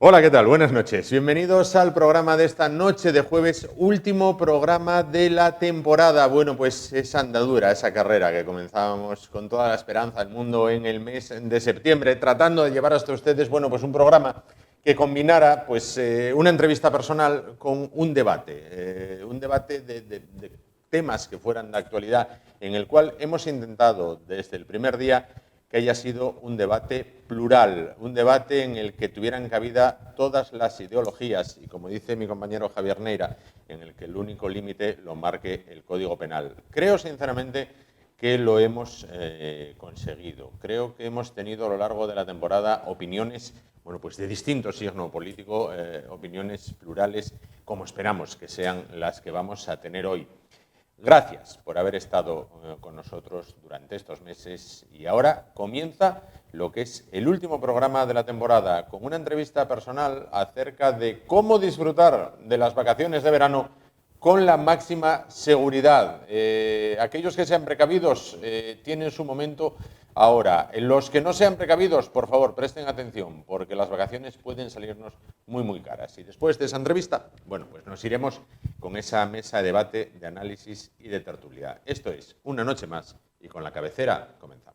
Hola, ¿qué tal? Buenas noches. Bienvenidos al programa de esta noche de jueves, último programa de la temporada. Bueno, pues esa andadura, esa carrera que comenzábamos con toda la esperanza del mundo en el mes de septiembre, tratando de llevar hasta ustedes, bueno, pues un programa que combinara pues una entrevista personal con un debate de temas que fueran de actualidad, en el cual hemos intentado desde el primer día que haya sido un debate plural, un debate en el que tuvieran cabida todas las ideologías y, como dice mi compañero Javier Neira, en el que el único límite lo marque el Código Penal. Creo sinceramente que lo hemos conseguido. Creo que hemos tenido a lo largo de la temporada opiniones, bueno, pues de distinto signo político, opiniones plurales, como esperamos que sean las que vamos a tener hoy. Gracias por haber estado con nosotros durante estos meses y ahora comienza lo que es el último programa de la temporada con una entrevista personal acerca de cómo disfrutar de las vacaciones de verano con la máxima seguridad. Aquellos que sean precavidos tienen su momento ahora. Los que no sean precavidos, por favor, presten atención, porque las vacaciones pueden salirnos muy caras. Y después de esa entrevista, bueno, pues nos iremos con esa mesa de debate, de análisis y de tertulia. Esto es Una Noche Más y con la cabecera comenzamos.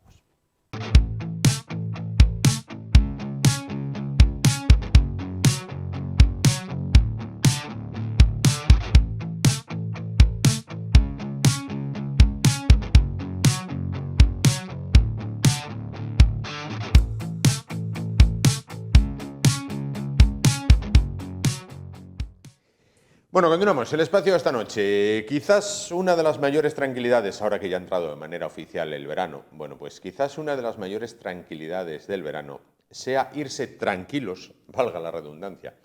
Bueno, continuamos. El espacio de esta noche. Quizás una de las mayores tranquilidades, ahora que ya ha entrado de manera oficial el verano, bueno, pues quizás una de las mayores tranquilidades del verano sea irse tranquilos, valga la redundancia,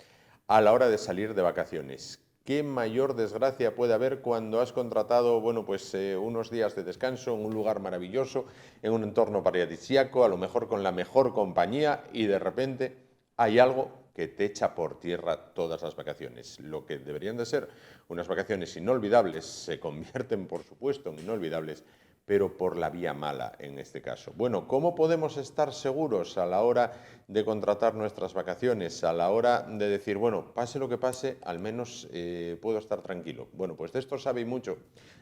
a la hora de salir de vacaciones. ¿Qué mayor desgracia puede haber cuando has contratado, bueno, pues unos días de descanso en un lugar maravilloso, en un entorno paradisíaco, a lo mejor con la mejor compañía y de repente hay algo que te echa por tierra todas las vacaciones? Lo que deberían de ser unas vacaciones inolvidables se convierten, por supuesto, en inolvidables, pero por la vía mala en este caso. Bueno, ¿cómo podemos estar seguros a la hora de contratar nuestras vacaciones, a la hora de decir, bueno, pase lo que pase, al menos puedo estar tranquilo? Bueno, pues de esto sabe mucho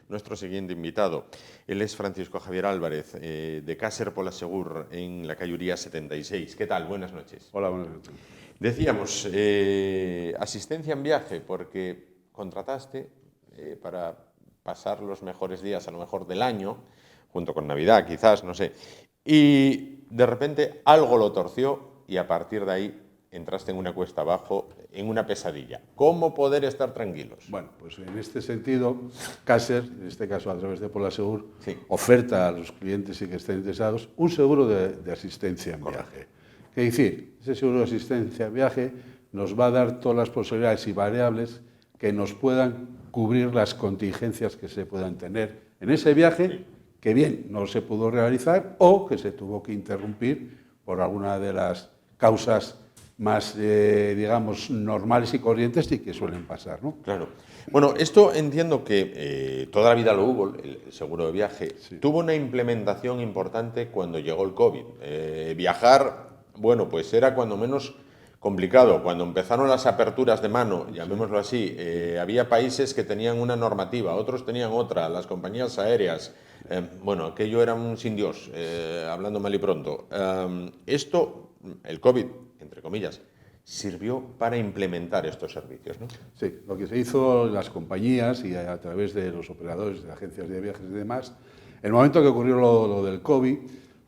nuestro siguiente invitado. Él es Francisco Javier Álvarez, de Caser Polasegur, en la calle Uría 76. ¿Qué tal? Buenas noches. Hola, buenas noches. Decíamos, asistencia en viaje, porque contrataste para pasar los mejores días, a lo mejor del año, junto con Navidad, quizás, no sé, y de repente algo lo torció y a partir de ahí entraste en una cuesta abajo, en una pesadilla. ¿Cómo poder estar tranquilos? Bueno, pues en este sentido, Caser, en este caso a través de Polasegur, Sí. oferta a los clientes y que estén interesados un seguro de asistencia en viaje. Es decir, ese seguro de asistencia en viaje nos va a dar todas las posibilidades y variables que nos puedan cubrir las contingencias que se puedan tener en ese viaje, que bien no se pudo realizar o que se tuvo que interrumpir por alguna de las causas más, digamos, normales y corrientes y que suelen pasar, ¿no? Claro. Bueno, esto entiendo que toda la vida lo hubo, el seguro de viaje. Sí. Tuvo una implementación importante cuando llegó el COVID. Viajar, bueno, pues era cuando menos complicado. Cuando empezaron las aperturas de mano, llamémoslo así, había países que tenían una normativa, otros tenían otra, las compañías aéreas. Bueno, aquello era un sin Dios, hablando mal y pronto. Esto, el COVID, entre comillas, sirvió para implementar estos servicios, ¿no? Sí, lo que se hizo en las compañías y a través de los operadores de agencias de viajes y demás, en el momento que ocurrió lo del COVID,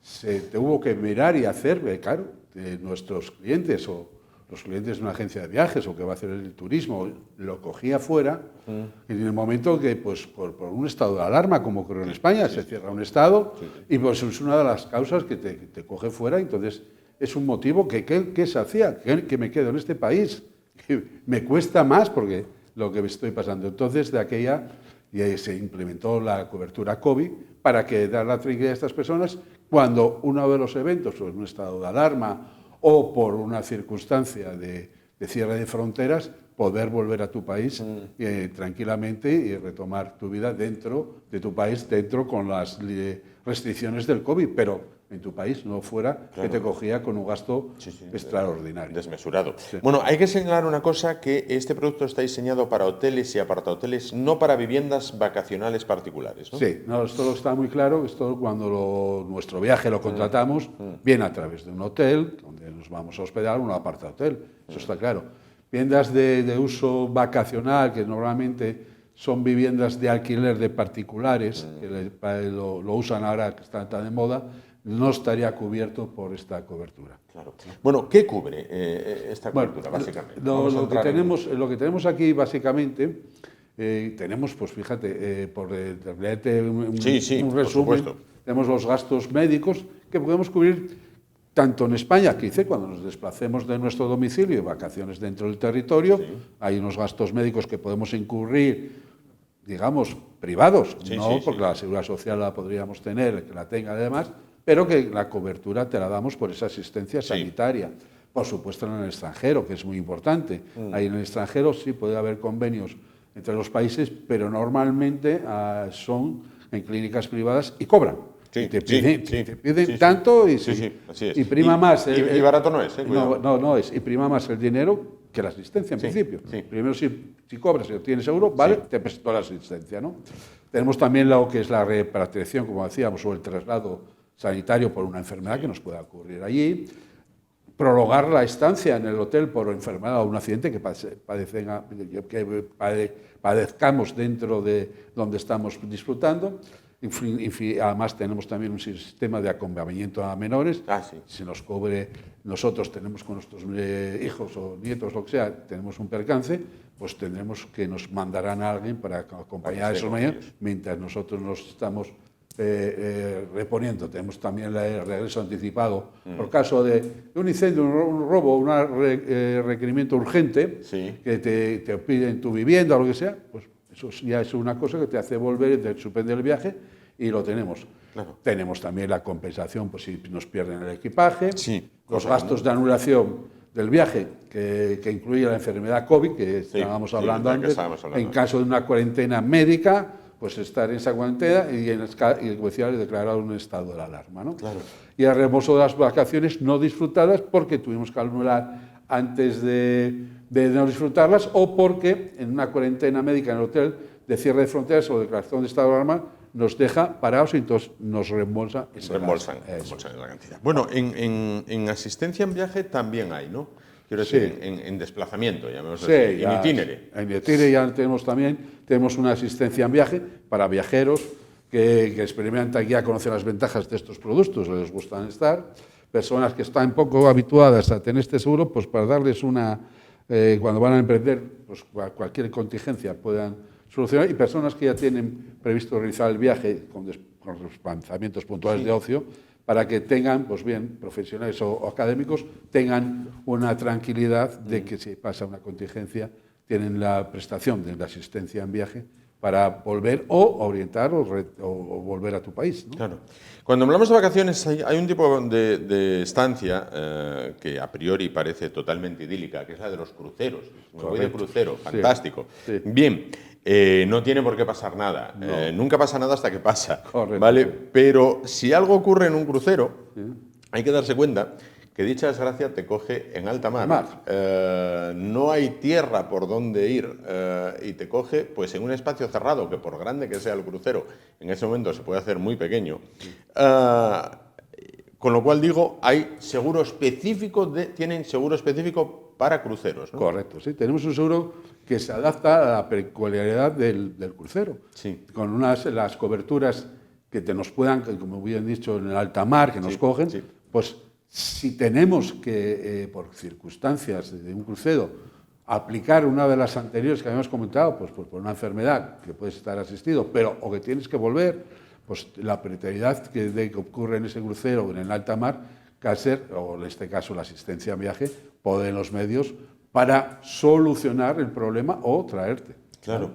se tuvo que mirar y hacer, claro, de nuestros clientes o los clientes de una agencia de viajes o que va a hacer el turismo, lo cogía fuera, y en el momento que, pues, por un estado de alarma, como ocurrió en España, se cierra un estado y pues es una de las causas que te coge fuera, entonces es un motivo que se hacía, que me quedo en este país, que me cuesta más porque lo que me estoy pasando. Entonces, de aquella se implementó la cobertura COVID para que dar la tranquilidad a estas personas cuando uno de los eventos, o en un estado de alarma o por una circunstancia de cierre de fronteras, poder volver a tu país tranquilamente y retomar tu vida dentro de tu país, dentro con las restricciones del COVID, pero en tu país, no fuera Claro. que te cogía con un gasto extraordinario. Desmesurado. Bueno, hay que señalar una cosa, que este producto está diseñado para hoteles y apartahoteles, no para viviendas vacacionales particulares, ¿no? Sí, no, esto está muy claro. Esto cuando nuestro viaje lo contratamos, viene a través de un hotel, donde nos vamos a hospedar, un apartahotel, eso está claro. Viviendas de uso vacacional, que normalmente son viviendas de alquiler de particulares, que lo usan ahora que está tan de moda, no estaría cubierto por esta cobertura. Claro. Bueno, ¿qué cubre esta cobertura, básicamente? Lo que tenemos aquí, básicamente, tenemos, pues fíjate, por leerte un resumen, supuesto. tenemos los gastos médicos que podemos cubrir tanto en España, que dice cuando nos desplacemos de nuestro domicilio y vacaciones dentro del territorio, hay unos gastos médicos que podemos incurrir, digamos, privados, porque la Seguridad Social la podríamos tener, que la tenga además, pero que la cobertura te la damos por esa asistencia sanitaria. Por supuesto, en el extranjero, que es muy importante. Ahí en el extranjero sí puede haber convenios entre los países, pero normalmente son en clínicas privadas y cobran. Sí, te piden tanto y prima más. Y barato no es, cuidado. No es. Y prima más el dinero que la asistencia, en principio. Primero, si cobras y tienes seguro, vale, te prestó la asistencia, ¿no? Tenemos también lo que es la repatriación, como decíamos, o el traslado sanitario por una enfermedad que nos pueda ocurrir allí. Prolongar la estancia en el hotel por enfermedad o un accidente que padezcamos dentro de donde estamos disfrutando. Además, tenemos también un sistema de acompañamiento a menores. Si nos cobre, nosotros tenemos con nuestros hijos o nietos, lo que sea, tenemos un percance, pues tendremos que nos mandarán a alguien para acompañar a esos menores mientras nosotros nos estamos reponiendo. Tenemos también el regreso anticipado por caso de un incendio, un robo, un requerimiento urgente que te piden tu vivienda o lo que sea, pues eso ya es una cosa que te hace volver y te suspende el viaje, y lo tenemos. Claro. Tenemos también la compensación por si nos pierden el equipaje, los gastos de anulación del viaje, que incluye la enfermedad COVID, que estábamos hablando antes, en caso de una cuarentena médica, pues estar en esa cuarentena y declarar un estado de alarma, ¿no? Claro. Y el reembolso de las vacaciones no disfrutadas porque tuvimos que anular antes de no disfrutarlas, o porque en una cuarentena médica en el hotel de cierre de fronteras o declaración de estado de alarma nos deja parados y entonces nos reembolsan la cantidad. Bueno, en asistencia en viaje también hay, ¿no? Quiero decir, en desplazamiento, llamémoslo así, en itinere. En itinere ya tenemos una asistencia en viaje para viajeros que experimentan, ya conocen las ventajas de estos productos, les gustan estar, personas que están poco habituadas a tener este seguro, pues para darles cuando van a emprender, pues cualquier contingencia puedan solucionar, y personas que ya tienen previsto realizar el viaje con desplazamientos puntuales de ocio, para que tengan, pues bien, profesionales o académicos, tengan una tranquilidad de que si pasa una contingencia, tienen la prestación de la asistencia en viaje para volver o orientar o volver a tu país, ¿no? Claro. Cuando hablamos de vacaciones hay un tipo de estancia que a priori parece totalmente idílica, que es la de los cruceros. Me voy de crucero, fantástico. Sí. Bien, no tiene por qué pasar nada. No. Nunca pasa nada hasta que pasa. Correcto. ¿Vale? Pero si algo ocurre en un crucero, hay que darse cuenta que dicha desgracia te coge en alta mar. No hay tierra por donde ir y te coge pues en un espacio cerrado que, por grande que sea el crucero, en ese momento se puede hacer muy pequeño. Con lo cual digo, hay seguro específico tienen seguro específico para cruceros, ¿no? Correcto, sí. Tenemos un seguro que se adapta a la peculiaridad del crucero. Sí. Con las coberturas que nos puedan, como bien dicho, en el alta mar, que nos cogen, pues si tenemos que, por circunstancias de un crucero, aplicar una de las anteriores que habíamos comentado, pues por una enfermedad que puedes estar asistido, o que tienes que volver, pues la precariedad que ocurre en ese crucero o en el alta mar, o en este caso la asistencia a viaje, ponen los medios para solucionar el problema o traerte. Claro.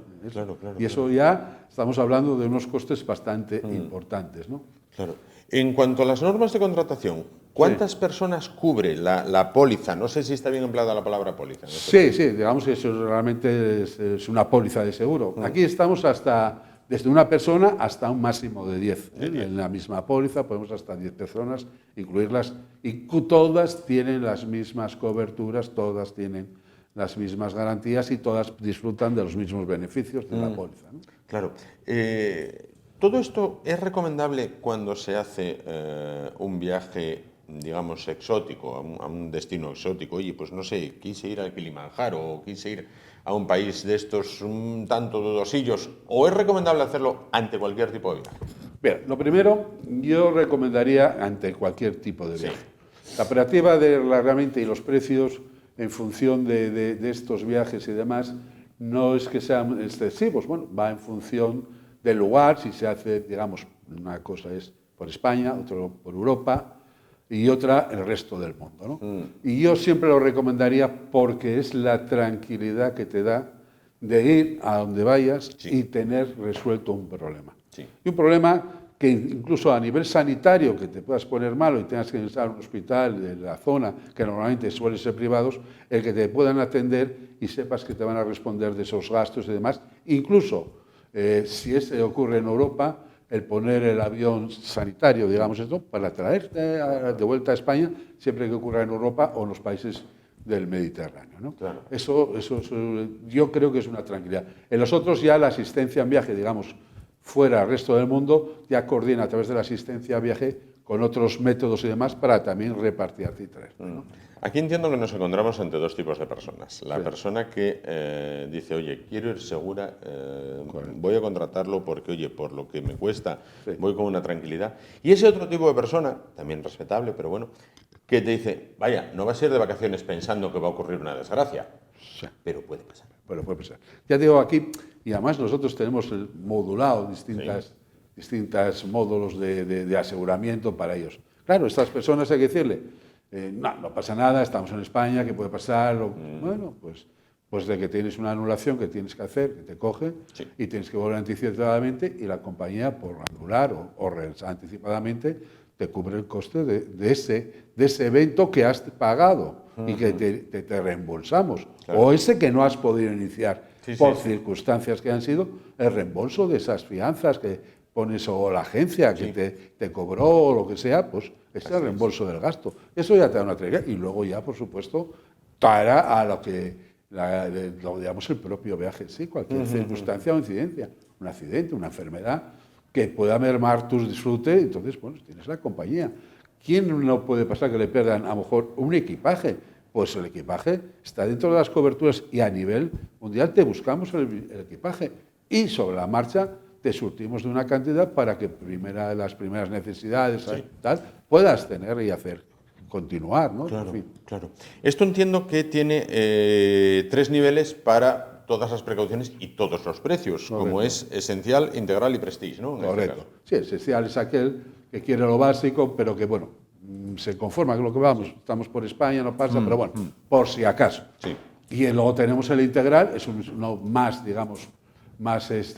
Y eso ya estamos hablando de unos costes bastante importantes, ¿no? Claro. En cuanto a las normas de contratación, ¿cuántas personas cubre la póliza? No sé si está bien empleada la palabra póliza. Sí, digamos que eso realmente es una póliza de seguro. Aquí estamos hasta desde una persona hasta un máximo de 10. En la misma póliza podemos hasta 10 personas incluirlas y todas tienen las mismas coberturas, todas tienen las mismas garantías y todas disfrutan de los mismos beneficios de la póliza, ¿no? Claro. ¿Todo esto es recomendable cuando se hace un viaje, digamos, exótico, a un destino exótico? Oye, pues no sé, quise ir al Kilimanjaro o quise ir a un país de estos un tanto dudosillos. ¿O es recomendable hacerlo ante cualquier tipo de viaje? Bien, lo primero, yo recomendaría ante cualquier tipo de viaje. La operativa de la herramienta y los precios en función de estos viajes y demás no es que sean excesivos, bueno, va en función del lugar, si se hace, digamos, una cosa es por España, otra por Europa y otra el resto del mundo, ¿no? Y yo siempre lo recomendaría porque es la tranquilidad que te da de ir a donde vayas y tener resuelto un problema. Y un problema que incluso a nivel sanitario, que te puedas poner malo y tengas que ir a un hospital de la zona, que normalmente suelen ser privados, el que te puedan atender y sepas que te van a responder de esos gastos y demás. Incluso, si ocurre en Europa, el poner el avión sanitario, digamos esto, para traerte de vuelta a España, siempre que ocurra en Europa o en los países del Mediterráneo, ¿no? Claro. Eso yo creo que es una tranquilidad. En los otros ya la asistencia en viaje, digamos, fuera al resto del mundo, ya coordina a través de la asistencia a viaje con otros métodos y demás para también repartirte y traer, ¿no? Aquí entiendo que nos encontramos ante dos tipos de personas. La persona que dice, oye, quiero ir segura, voy a contratarlo porque, oye, por lo que me cuesta, voy con una tranquilidad. Y ese otro tipo de persona, también respetable, pero bueno, que te dice, vaya, no vas a ir de vacaciones pensando que va a ocurrir una desgracia, pero puede pasar. Pero puede pasar. Ya digo aquí, y además nosotros tenemos modulado distintos módulos de aseguramiento para ellos. Claro, estas personas hay que decirle, no pasa nada, estamos en España, ¿qué puede pasar? Bueno, pues de que tienes una anulación que tienes que hacer, que te coge, y tienes que volver anticipadamente y la compañía, por anular o anticipadamente, te cubre el coste de ese evento que has pagado y que te reembolsamos. Claro. O ese que no has podido iniciar por circunstancias que han sido el reembolso de esas fianzas que pones o la agencia que te cobró o lo que sea, pues es el reembolso del gasto. Eso ya te da una tranquilidad y luego ya, por supuesto, traerá a lo que digamos el propio viaje, cualquier circunstancia o incidencia, un accidente, una enfermedad que pueda mermar tus disfrutes, entonces, bueno, tienes la compañía. ¿Quién no puede pasar que le pierdan a lo mejor un equipaje? Pues el equipaje está dentro de las coberturas y a nivel mundial te buscamos el equipaje y sobre la marcha te surtimos de una cantidad para que las primeras necesidades tal, puedas tener y hacer continuar, ¿no? Claro, en fin. claro. Esto entiendo que tiene 3 niveles para todas las precauciones y todos los precios, como es esencial, integral y prestige, ¿no? Correcto. Sí, esencial es aquel que quiere lo básico, pero que, bueno, se conforma con lo que vamos. Estamos por España, no pasa, pero bueno, por si acaso. Y luego tenemos el integral, es uno más, digamos,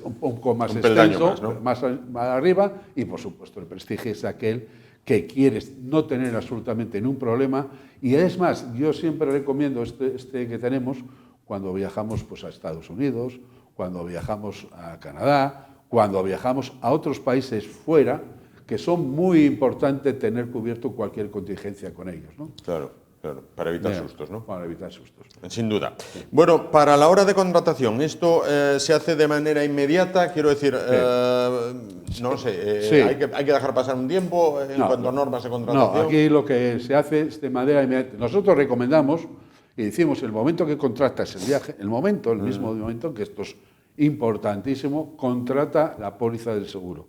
un poco más extenso, más arriba, y por supuesto el prestige es aquel que quieres no tener absolutamente ningún problema. Y es más, yo siempre recomiendo este que tenemos cuando viajamos pues, a Estados Unidos, cuando viajamos a Canadá, cuando viajamos a otros países fuera, que son muy importantes tener cubierto cualquier contingencia con ellos, ¿no? Claro, claro, para evitar sustos, ¿no? Para evitar sustos. Sin duda. Sí. Bueno, para la hora de contratación, ¿esto se hace de manera inmediata? Quiero decir, no sé, ¿hay que dejar pasar un tiempo en cuanto a normas de contratación? No, aquí lo que se hace es de manera inmediata. Nosotros recomendamos y decimos, el momento que contratas el viaje, el mismo momento, que esto es importantísimo, contrata la póliza del seguro.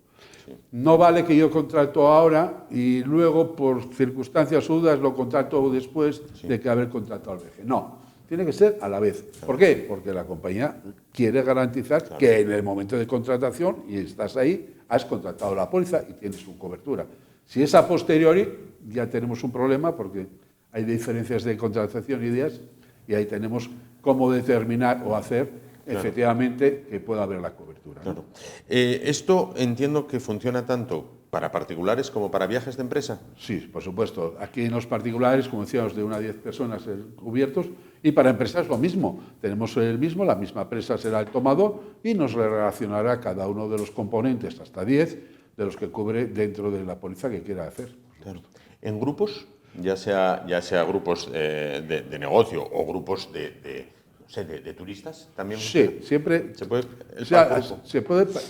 No vale que yo contrato ahora y luego por circunstancias o dudas lo contrato después de que haber contratado el viaje. No, tiene que ser a la vez. ¿Por qué? Porque la compañía quiere garantizar que en el momento de contratación, y estás ahí, has contratado la póliza y tienes su cobertura. Si es a posteriori, ya tenemos un problema porque hay diferencias de contratación y ideas y ahí tenemos cómo determinar o hacer efectivamente que pueda haber la cobertura. Claro. Esto entiendo que funciona tanto ¿Para particulares como para viajes de empresa? Sí, por supuesto. Aquí en los particulares, como decíamos, de 1 a 10 personas cubiertos, y para empresas lo mismo. Tenemos el mismo, la misma empresa será el tomador y nos relacionará cada uno de los componentes, hasta 10, de los que cubre dentro de la póliza que quiera hacer. Claro. ¿En grupos? Ya sea grupos de negocio o grupos de turistas también. Sí, siempre se puede.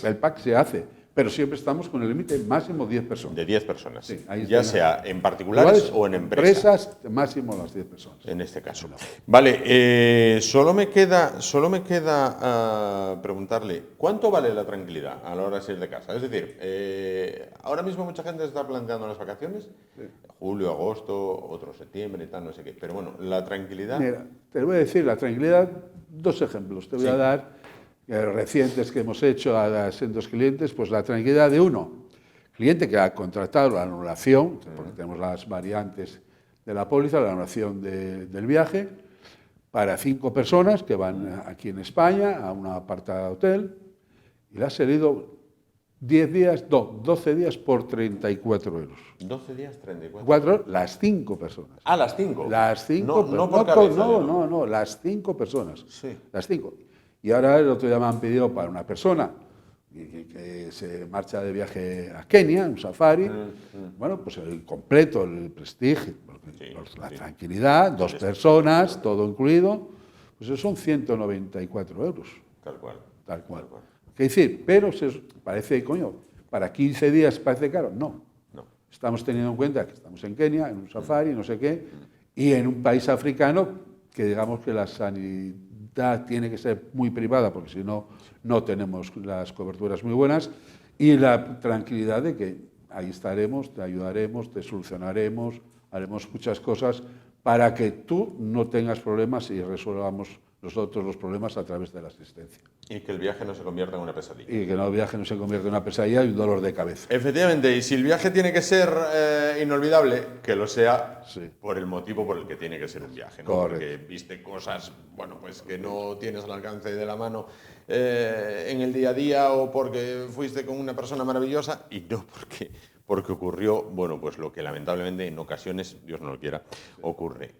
El pack se hace, pero siempre estamos con el límite máximo 10 personas. De 10 personas. Sí, ahí ya sea en particulares o en empresas. Máximo las 10 personas. En este caso. Vale, solo me queda preguntarle, ¿cuánto vale la tranquilidad a la hora de salir de casa? Es decir, ahora mismo mucha gente está planteando las vacaciones, julio, agosto, otro septiembre y tal, no sé qué. Pero bueno, la tranquilidad... Mira, te voy a decir, la tranquilidad, 2 ejemplos. Te voy a dar recientes que hemos hecho a los clientes, pues la tranquilidad de uno. Cliente que ha contratado la anulación, porque tenemos las variantes de la póliza, la anulación del viaje, para 5 personas que van aquí en España a una apartada hotel, y le ha salido 12 días por 34 euros. 12 días, 34. 4, las 5 personas. Ah, las 5. Las 5 no por cabeza. No, las 5 personas. Sí. Las 5. Y ahora el otro día me han pedido para una persona que se marcha de viaje a Kenia, un safari, bueno, pues el completo, el prestigio, la tranquilidad, 2 personas, todo incluido, pues eso son 194 euros. Tal cual. Tal cual. ¿Qué decir? Pero parece, coño, para 15 días parece caro. No. Estamos teniendo en cuenta que estamos en Kenia, en un safari, no sé qué, y en un país africano que digamos que la sanidad tiene que ser muy privada, porque si no, no tenemos las coberturas muy buenas, y la tranquilidad de que ahí estaremos, te ayudaremos, te solucionaremos, haremos muchas cosas para que tú no tengas problemas y resolvamos nosotros los problemas a través de la asistencia. Y que el viaje no se convierta en una pesadilla. Y que el viaje no se convierta en una pesadilla y un dolor de cabeza. Efectivamente, y si el viaje tiene que ser inolvidable, que lo sea por el motivo por el que tiene que ser un viaje, ¿no? Porque viste cosas, bueno, pues que no tienes al alcance de la mano en el día a día, o porque fuiste con una persona maravillosa, y no porque ocurrió, bueno, pues lo que lamentablemente en ocasiones, Dios no lo quiera, ocurre.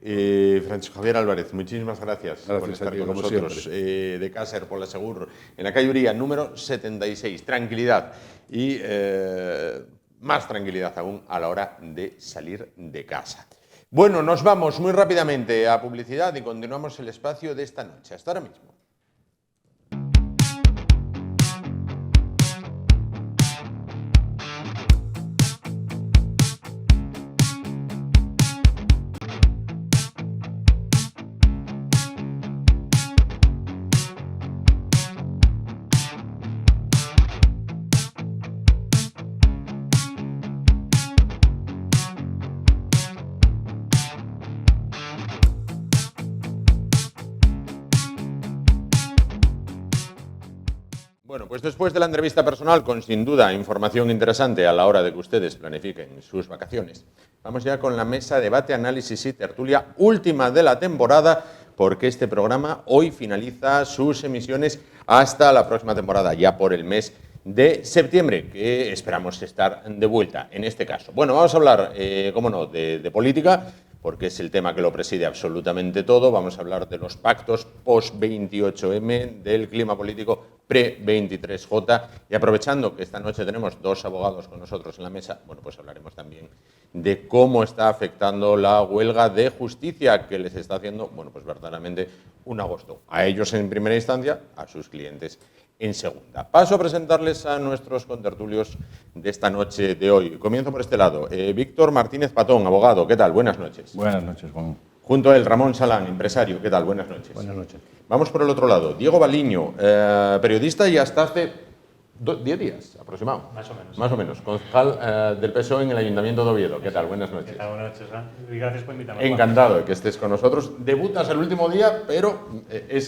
Francisco Javier Álvarez, muchísimas gracias por estar con nosotros. De Caser, por la Segur, en la calle Uría, número 76. Tranquilidad y más tranquilidad aún a la hora de salir de casa. Bueno, nos vamos muy rápidamente a publicidad y continuamos el espacio de esta noche. Hasta ahora mismo. Bueno, pues después de la entrevista personal, con sin duda información interesante a la hora de que ustedes planifiquen sus vacaciones, vamos ya con la mesa debate, análisis y tertulia última de la temporada, porque este programa hoy finaliza sus emisiones hasta la próxima temporada, ya por el mes de septiembre, que esperamos estar de vuelta en este caso. Bueno, vamos a hablar, cómo no, de política, porque es el tema que lo preside absolutamente todo. Vamos a hablar de los pactos post-28M, del clima político pre-23J, y aprovechando que esta noche tenemos 2 abogados con nosotros en la mesa, bueno, pues hablaremos también de cómo está afectando la huelga de justicia que les está haciendo, bueno, pues verdaderamente un agosto. A ellos en primera instancia, a sus clientes en segunda. Paso a presentarles a nuestros contertulios de esta noche de hoy. Comienzo por este lado. Víctor Martínez Patón, abogado. ¿Qué tal? Buenas noches. Buenas noches, Juan. Junto a él, Ramón Salán, empresario. ¿Qué tal? Buenas noches. Buenas noches. Vamos por el otro lado. Diego Baliño, periodista y hasta hace 10 días aproximado. Más o menos. Más o menos. Concejal del PSOE en el Ayuntamiento de Oviedo. ¿Qué tal? Buenas noches. ¿Qué tal? Buenas noches, Juan. Y gracias por invitarme. Encantado de que estés con nosotros. Debutas el último día, pero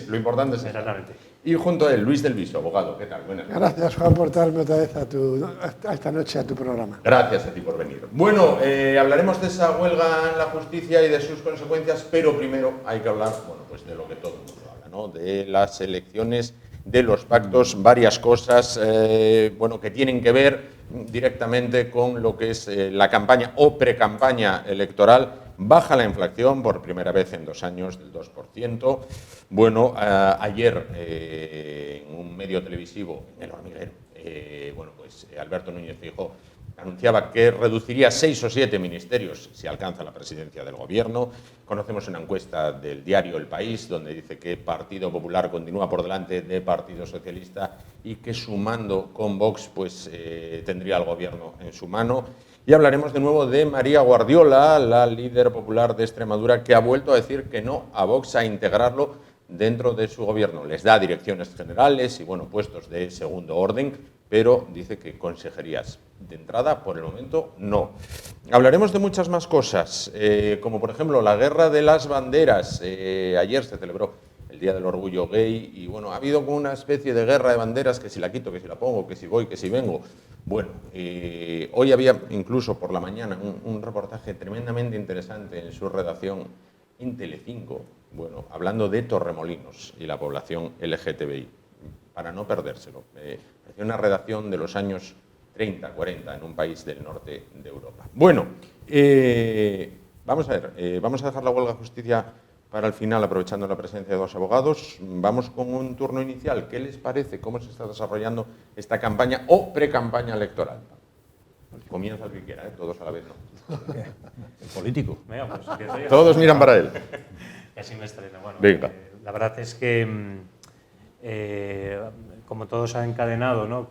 lo importante es estar. Exactamente. Y junto a él, Luis del Viso, abogado. ¿Qué tal? Buenas noches. Gracias, Juan, por darme otra vez a esta noche a tu programa. Gracias a ti por venir. Bueno, hablaremos de esa huelga en la justicia y de sus consecuencias, pero primero hay que hablar, bueno, pues de lo que todo el mundo habla, ¿no? De las elecciones, de los pactos, varias cosas, bueno, que tienen que ver directamente con lo que es la campaña o precampaña electoral. Baja la inflación por primera vez en 2 años del 2%. Bueno, ayer en un medio televisivo, en El Hormiguero, Alberto Núñez Feijóo anunciaba que reduciría 6 o 7 ministerios si alcanza la presidencia del Gobierno. Conocemos una encuesta del diario El País donde dice que Partido Popular continúa por delante de Partido Socialista y que sumando con Vox tendría el Gobierno en su mano. Y hablaremos de nuevo de María Guardiola, la líder popular de Extremadura, que ha vuelto a decir que no a Vox a integrarlo dentro de su Gobierno. Les da direcciones generales y puestos de segundo orden, pero dice que consejerías de entrada, por el momento, no. Hablaremos de muchas más cosas, como por ejemplo la guerra de las banderas. Ayer se celebró el Día del Orgullo Gay y ha habido como una especie de guerra de banderas, que si la quito, que si la pongo, que si voy, que si vengo. Hoy había incluso por la mañana un reportaje tremendamente interesante en su redacción en Telecinco, hablando de Torremolinos y la población LGTBI, para no perdérselo. Parecía una redacción de los años 30, 40 en un país del norte de Europa. Vamos a ver, vamos a dejar la huelga de justicia para el final, aprovechando la presencia de 2 abogados. Vamos con un turno inicial. ¿Qué les parece? ¿Cómo se está desarrollando esta campaña o precampaña electoral? Comienza el que quiera, todos a la vez, ¿no? El político. Venga, pues, empiezo yo. Todos miran para él. Y así me estreno. Venga. La verdad es que, como todo se ha encadenado, ¿no?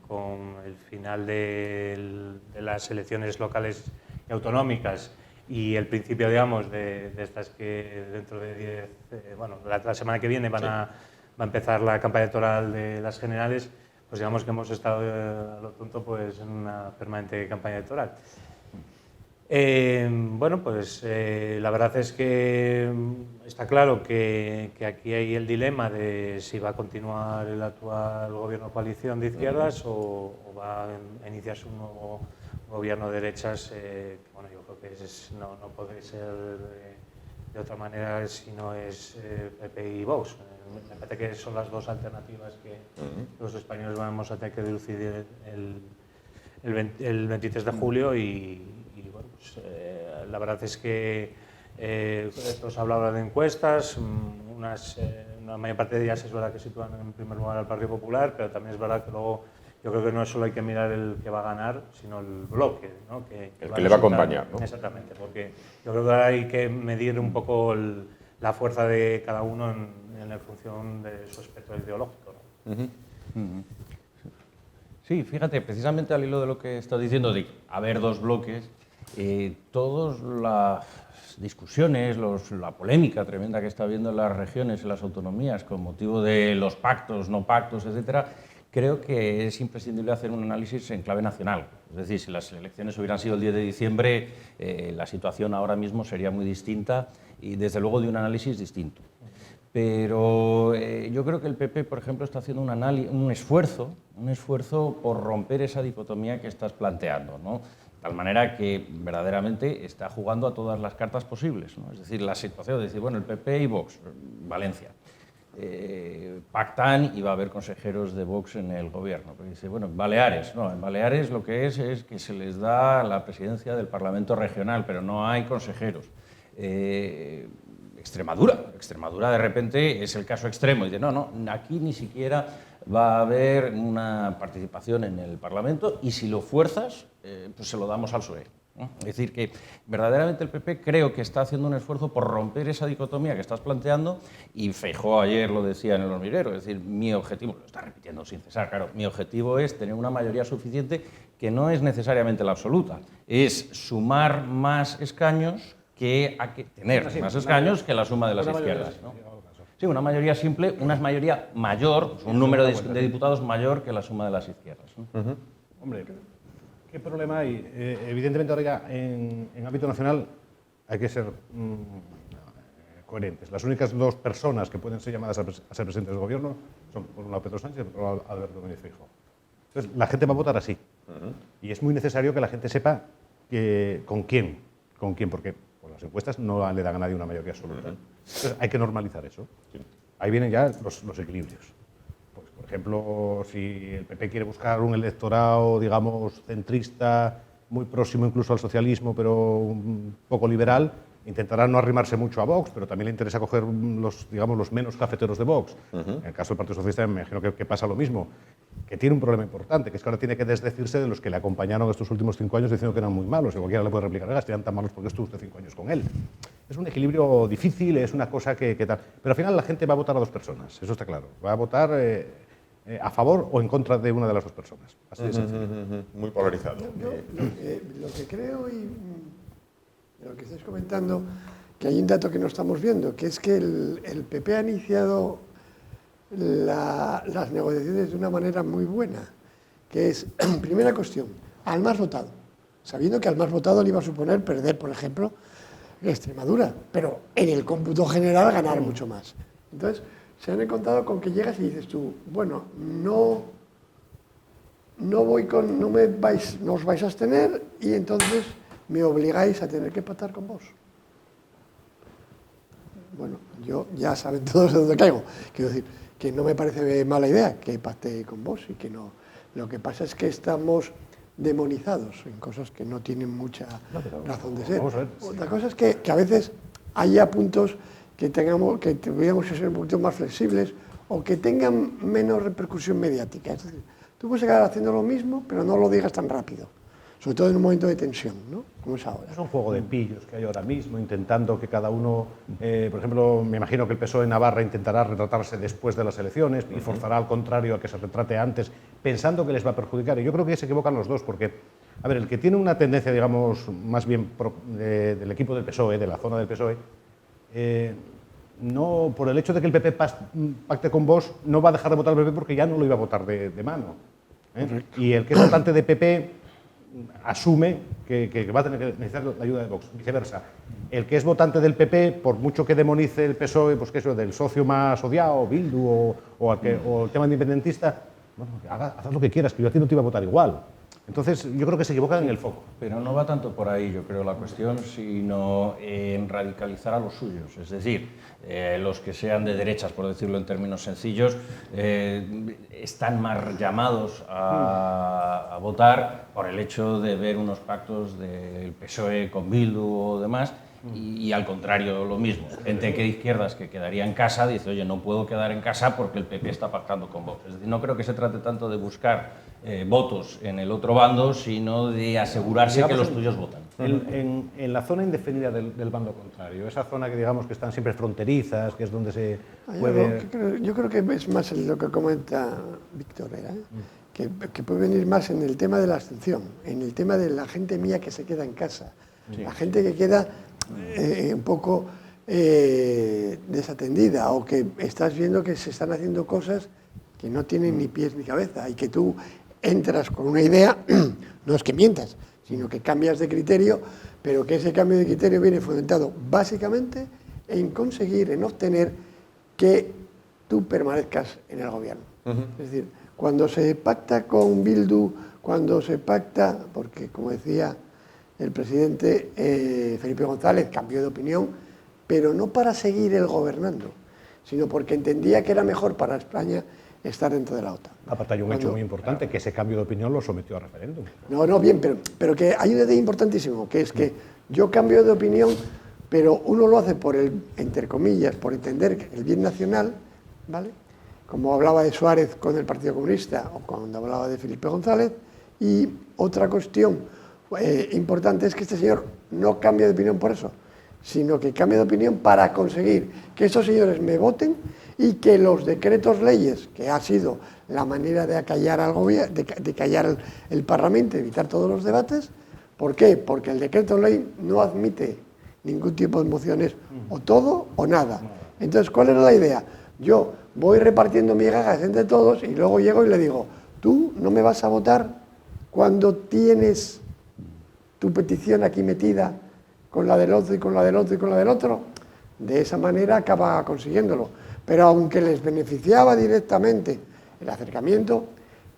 con el final de las elecciones locales y autonómicas y el principio, digamos, de estas que dentro de 10, la semana que viene va a empezar la campaña electoral de las generales, pues digamos que hemos estado a lo tonto en una permanente campaña electoral. La verdad es que está claro que aquí hay el dilema de si va a continuar el actual gobierno coalición de izquierdas o va a iniciarse un nuevo gobierno de derechas. Yo creo que no puede ser de otra manera si no es PP y Vox. Me parece que son las 2 alternativas que los españoles vamos a tener que deducir el 23 de julio la verdad es que todos hablan de encuestas, una mayor parte de ellas es verdad que sitúan en primer lugar al Partido Popular, pero también es verdad que luego yo creo que no solo hay que mirar el que va a ganar, sino el bloque, ¿no? El que le va a acompañar, ¿no? Exactamente, porque yo creo que hay que medir un poco la fuerza de cada uno en función de su espectro ideológico, ¿no? Sí, fíjate, precisamente al hilo de lo que estás diciendo, de haber 2 bloques, todas las discusiones, la polémica tremenda que está habiendo en las regiones, en las autonomías, con motivo de los pactos, no pactos, etcétera, creo que es imprescindible hacer un análisis en clave nacional. Es decir, si las elecciones hubieran sido el 10 de diciembre, la situación ahora mismo sería muy distinta y, desde luego, de un análisis distinto. Pero yo creo que el PP, por ejemplo, está haciendo un esfuerzo por romper esa dicotomía que estás planteando, ¿no? De tal manera que verdaderamente está jugando a todas las cartas posibles, ¿no? Es decir, la situación de decir, el PP y Vox, Valencia, pactan y va a haber consejeros de Vox en el gobierno. Pero dice, en Baleares, no, en Baleares lo que es que se les da la presidencia del Parlamento regional, pero no hay consejeros. Extremadura de repente es el caso extremo y dice, no, aquí ni siquiera va a haber una participación en el Parlamento y si lo fuerzas, pues se lo damos al PSOE, ¿no? Es decir, que verdaderamente el PP creo que está haciendo un esfuerzo por romper esa dicotomía que estás planteando y Feijóo ayer lo decía en El Hormiguero, es decir, mi objetivo, lo está repitiendo sin cesar, claro, mi objetivo es tener una mayoría suficiente que no es necesariamente la absoluta, es sumar más escaños que tener más escaños que la suma de las izquierdas, ¿no? Sí, una mayoría simple, una mayoría mayor, un número de diputados mayor que la suma de las izquierdas, ¿no? Hombre, ¿qué problema hay? Evidentemente ahora ya en ámbito nacional hay que ser coherentes. Las únicas 2 personas que pueden ser llamadas a ser presidentes del gobierno son, por un lado, Pedro Sánchez y por otro lado, Alberto Núñez Feijóo. Entonces, la gente va a votar así. Y es muy necesario que la gente sepa con quién, porque las encuestas no le dan a nadie una mayoría absoluta. Entonces, hay que normalizar eso. Sí. Ahí vienen ya los equilibrios. Pues, por Por ejemplo, si el PP quiere buscar un electorado, digamos, centrista, muy próximo incluso al socialismo, pero un poco liberal, intentará no arrimarse mucho a Vox, pero también le interesa coger los, digamos, los menos cafeteros de Vox. En el caso del Partido Socialista me imagino que pasa lo mismo, que tiene un problema importante, que es que ahora tiene que desdecirse de los que le acompañaron estos últimos 5 años diciendo que eran muy malos, y cualquiera le puede replicar, eran tan malos porque estuvo usted 5 años con él. Es un equilibrio difícil, es una cosa que tal. Pero al final la gente va a votar a 2 personas, eso está claro. Va a votar a favor o en contra de una de las 2 personas. Así de sencillo. Muy polarizado. Yo lo que creo y lo que estáis comentando, que hay un dato que no estamos viendo, que es que el PP ha iniciado las negociaciones de una manera muy buena, que es, primera cuestión, al más votado, sabiendo que al más votado le iba a suponer perder, por ejemplo, Extremadura, pero en el cómputo general ganar mucho más. Entonces, se han encontrado con que llegas y dices tú, bueno, no os vais a abstener y entonces me obligáis a tener que pactar con vos. Bueno, yo ya saben todos de dónde caigo. Quiero decir, que no me parece mala idea que pacte con vos y que no. Lo que pasa es que estamos demonizados en cosas que no tienen mucha razón de ser. Otra cosa es que a veces haya puntos que tuviéramos que ser un poquito más flexibles o que tengan menos repercusión mediática. Es decir, tú puedes acabar haciendo lo mismo, pero no lo digas tan rápido, sobre todo en un momento de tensión, ¿no? Como es ahora. Es un juego de pillos que hay ahora mismo, intentando que cada uno, por ejemplo, me imagino que el PSOE en Navarra intentará retratarse después de las elecciones y forzará al contrario a que se retrate antes, pensando que les va a perjudicar. Y yo creo que se equivocan los dos, porque, a ver, el que tiene una tendencia, digamos, más bien del equipo del PSOE, de la zona del PSOE, no, por el hecho de que el PP pacte con Vox, no va a dejar de votar al PP porque ya no lo iba a votar de mano. Y el que es votante de PP asume que va a tener que necesitar la ayuda de Vox, viceversa. El que es votante del PP, por mucho que demonice el PSOE, pues que eso, del socio más odiado, Bildu, o el tema independentista, bueno, haz lo que quieras, que yo a ti no te iba a votar igual. Entonces, yo creo que se equivocan en el foco. Pero no va tanto por ahí, yo creo, la cuestión, sino en radicalizar a los suyos. Es decir, los que sean de derechas, por decirlo en términos sencillos, están más llamados a votar por el hecho de ver unos pactos del PSOE con Bildu o demás, y al contrario lo mismo. Gente que de izquierdas que quedaría en casa dice, oye, no puedo quedar en casa porque el PP está pactando con Vox. Es decir, no creo que se trate tanto de buscar votos en el otro bando, sino de asegurarse digamos, que los tuyos votan. En la zona indefinida del bando contrario, esa zona que digamos que están siempre fronterizas, que es donde se puede... Yo creo que es más lo que comenta Víctor, que puede venir más en el tema de la abstención, en el tema de la gente mía que se queda en casa, la gente que queda un poco desatendida o que estás viendo que se están haciendo cosas que no tienen ni pies ni cabeza y que tú entras con una idea, no es que mientas, sino que cambias de criterio, pero que ese cambio de criterio viene fundamentado básicamente en conseguir, en obtener que tú permanezcas en el gobierno. Es decir, cuando se pacta con Bildu, cuando se pacta, porque como decía el presidente Felipe González, cambió de opinión, pero no para seguir él gobernando, sino porque entendía que era mejor para España estar dentro de la OTAN. Aparte hay un hecho muy importante, que ese cambio de opinión lo sometió a referéndum. No, bien, pero que hay un detalle importantísimo, que es que yo cambio de opinión, pero uno lo hace por entre comillas, por entender el bien nacional, ¿vale? Como hablaba de Suárez con el Partido Comunista o cuando hablaba de Felipe González, y otra cuestión importante es que este señor no cambia de opinión por eso, sino que cambia de opinión para conseguir que estos señores me voten y que los decretos leyes, que ha sido la manera de acallar al gobierno, de callar el Parlamento, evitar todos los debates. ¿Por qué? Porque el decreto ley no admite ningún tipo de mociones, o todo o nada. Entonces, ¿cuál era la idea? Yo voy repartiendo migajas entre todos y luego llego y le digo, tú no me vas a votar cuando tienes tu petición aquí metida con la del otro y con la del otro y con la del otro. De esa manera acaba consiguiéndolo. Pero aunque les beneficiaba directamente el acercamiento,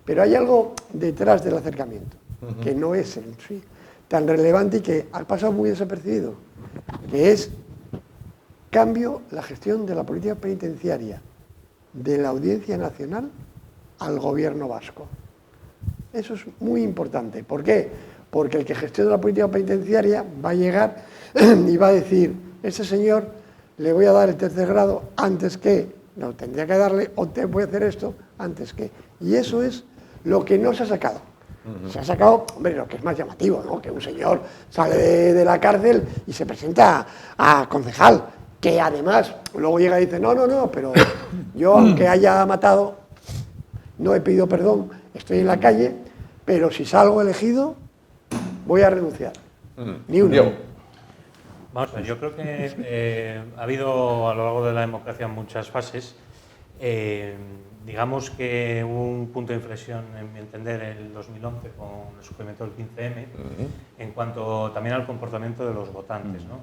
pero hay algo detrás del acercamiento, que no es en sí tan relevante y que ha pasado muy desapercibido, que es cambio la gestión de la política penitenciaria de la Audiencia Nacional al gobierno vasco. Eso es muy importante. ¿Por qué? Porque el que gestiona la política penitenciaria va a llegar y va a decir, ese señor le voy a dar el tercer grado antes que, no, tendría que darle, o te voy a hacer esto antes que. Y eso es lo que no se ha sacado. Se ha sacado, hombre, lo que es más llamativo, ¿no? Que un señor sale de la cárcel y se presenta a concejal, que además luego llega y dice, no, pero yo aunque haya matado, no he pedido perdón, estoy en la calle, pero si salgo elegido, voy a renunciar. Ni uno. Diego. Vamos a ver, yo creo que ha habido a lo largo de la democracia muchas fases. Digamos que hubo un punto de inflexión, en mi entender, en el 2011 con el surgimiento del 15M, en cuanto también al comportamiento de los votantes, ¿no?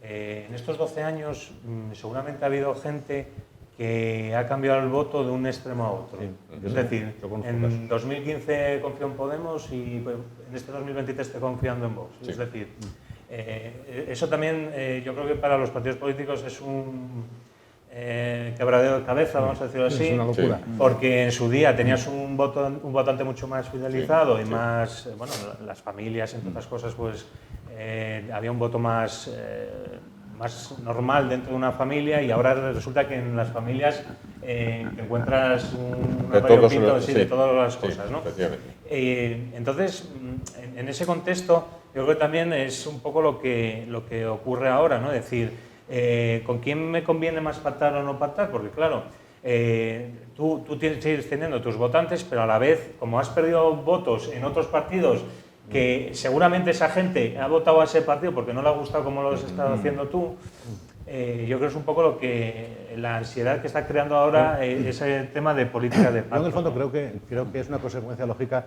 En estos 12 años seguramente ha habido gente que ha cambiado el voto de un extremo a otro. Es decir, en 2015 confío en Podemos y en este 2023 estoy confiando en Vox. Es decir, eso también yo creo que para los partidos políticos es un quebradero de cabeza, vamos a decirlo así. Es una locura. Porque en su día tenías un votante mucho más fidelizado y más, bueno, las familias, entre otras cosas, pues había un voto más normal dentro de una familia, y ahora resulta que en las familias te encuentras un variopinto de todas las cosas, ¿no? Entonces, en ese contexto, yo creo que también es un poco lo que ocurre ahora, ¿no? Es decir, ¿con quién me conviene más pactar o no pactar? Porque claro, tú sigues teniendo tus votantes, pero a la vez, como has perdido votos en otros partidos, que seguramente esa gente ha votado a ese partido porque no le ha gustado como lo has estado haciendo tú, yo creo que es un poco lo que la ansiedad que está creando ahora ese tema de política de pacto. Yo en el fondo creo que es una consecuencia lógica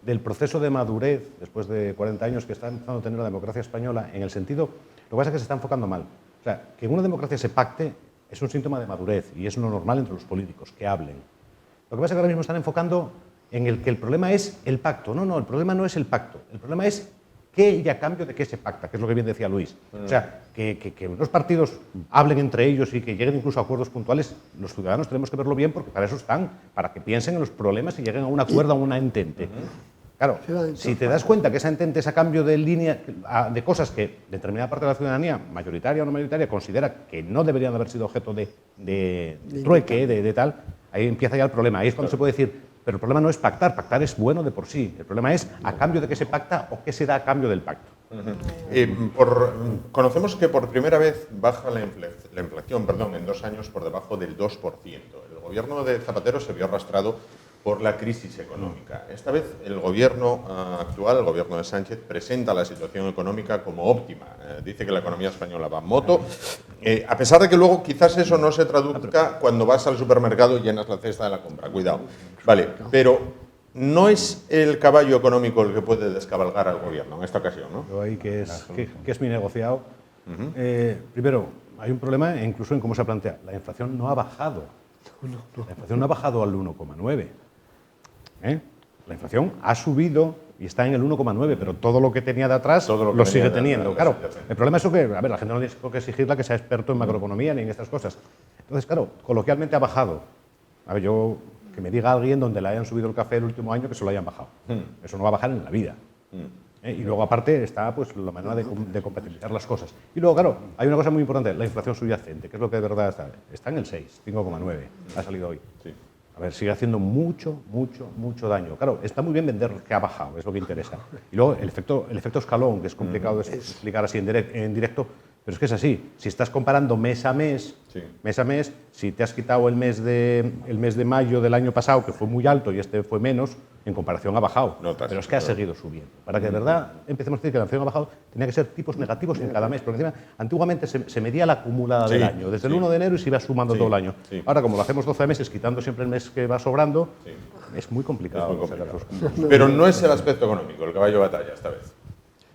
del proceso de madurez, después de 40 años que está empezando a tener la democracia española, en el sentido, lo que pasa es que se está enfocando mal. O sea, que en una democracia se pacte es un síntoma de madurez y es lo normal entre los políticos, que hablen. Lo que pasa es que ahora mismo están enfocando en el que el problema es el pacto. No, el problema no es el pacto. El problema es qué y a cambio de qué se pacta, que es lo que bien decía Luis. O sea, que los partidos hablen entre ellos y que lleguen incluso a acuerdos puntuales, los ciudadanos tenemos que verlo bien porque para eso están, para que piensen en los problemas y lleguen a un acuerdo, a una entente. Claro, si te das cuenta que esa entente es a cambio de línea, de cosas que determinada parte de la ciudadanía, mayoritaria o no mayoritaria, considera que no deberían haber sido objeto de trueque, de tal, ahí empieza ya el problema. Ahí es cuando se puede decir, pero el problema no es pactar es bueno de por sí. El problema es a cambio de qué se pacta o qué se da a cambio del pacto. Conocemos que por primera vez baja la inflación, en 2 años por debajo del 2%. El gobierno de Zapatero se vio arrastrado por la crisis económica. Esta vez el gobierno actual, el gobierno de Sánchez, presenta la situación económica como óptima. Dice que la economía española va en moto, a pesar de que luego quizás eso no se traduzca cuando vas al supermercado y llenas la cesta de la compra. Cuidado. Vale, pero no es el caballo económico el que puede descabalgar al gobierno en esta ocasión, ¿no? Yo ahí que es mi negociado. Primero, hay un problema incluso en cómo se plantea. La inflación no ha bajado. La inflación no ha bajado al 1,9. La inflación ha subido y está en el 1,9, pero todo lo que tenía de atrás lo sigue teniendo. Claro, el problema es que, la gente no tiene por qué exigirle que sea experto en macroeconomía ni en estas cosas. Entonces, claro, coloquialmente ha bajado. A ver, que me diga alguien donde le hayan subido el café el último año que se lo hayan bajado. Eso no va a bajar en la vida. Y luego, aparte, está pues la manera de compatibilizar las cosas. Y luego, claro, hay una cosa muy importante, la inflación subyacente, que es lo que de verdad está. Está en el 6, 5,9, ha salido hoy. Sí. A ver, sigue haciendo mucho daño. Claro, está muy bien vender que ha bajado, es lo que interesa. Y luego el efecto escalón, que es complicado de explicar así en directo, pero es que es así. Si estás comparando mes a mes, si te has quitado el mes de mayo del año pasado, que fue muy alto y este fue menos, en comparación ha bajado. Pero es que ha seguido subiendo. Para que de verdad empecemos a decir que la inflación ha bajado, tenía que ser tipos negativos en cada mes. Porque encima, antiguamente se medía la acumulada del año, desde el 1 de enero y se iba sumando todo el año. Ahora, como lo hacemos 12 meses, quitando siempre el mes que va sobrando, es muy complicado. Pero no es el aspecto económico, el caballo de batalla esta vez.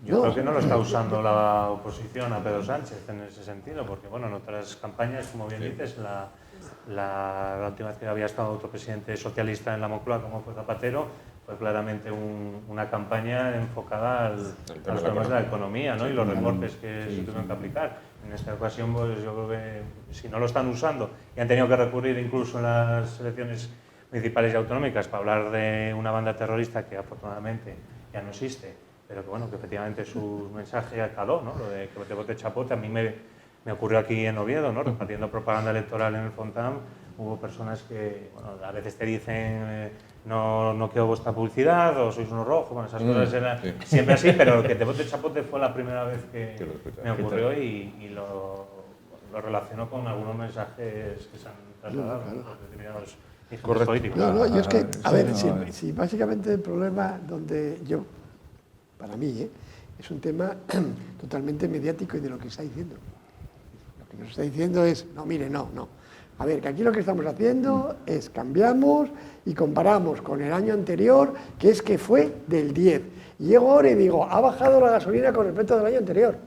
Yo creo que no lo está usando la oposición a Pedro Sánchez en ese sentido, porque bueno, en otras campañas, como bien dices, la última vez que había estado otro presidente socialista en la Moncloa, como fue Zapatero, fue claramente una campaña enfocada a los temas de la economía, ¿no? Y los recortes que se tuvieron que aplicar. En esta ocasión, pues yo creo que si no lo están usando y han tenido que recurrir incluso en las elecciones municipales y autonómicas para hablar de una banda terrorista que afortunadamente ya no existe, pero que bueno, que efectivamente su mensaje caló, ¿no? Lo de que te vote chapote, a mí me ocurrió aquí en Oviedo, ¿no? Repartiendo propaganda electoral en el Fontán, hubo personas que, bueno, a veces te dicen no quiero vuestra publicidad o sois unos rojos, bueno, esas cosas eran siempre así, pero que te vote chapote fue la primera vez que me ocurrió y lo relaciono con algunos mensajes que se han trasladado por determinados dirigentes políticos. No, yo es que, a ver, si básicamente el problema donde para mí, es un tema totalmente mediático y de lo que está diciendo. Lo que nos está diciendo es, no, mire, no. A ver, que aquí lo que estamos haciendo es cambiamos y comparamos con el año anterior, que es que fue del 10. Y llego ahora y digo, ha bajado la gasolina con respecto del año anterior.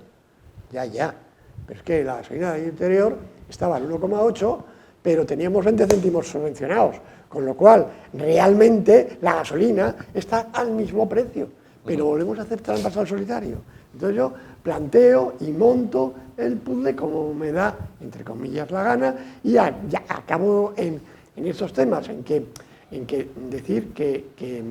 Ya. Pero es que la gasolina del año anterior estaba en 1,8, pero teníamos 20 céntimos subvencionados. Con lo cual, realmente, la gasolina está al mismo precio. Pero volvemos a hacer trampas al solitario. Entonces yo planteo y monto el puzzle como me da, entre comillas, la gana, y ya acabo en estos temas, en que decir que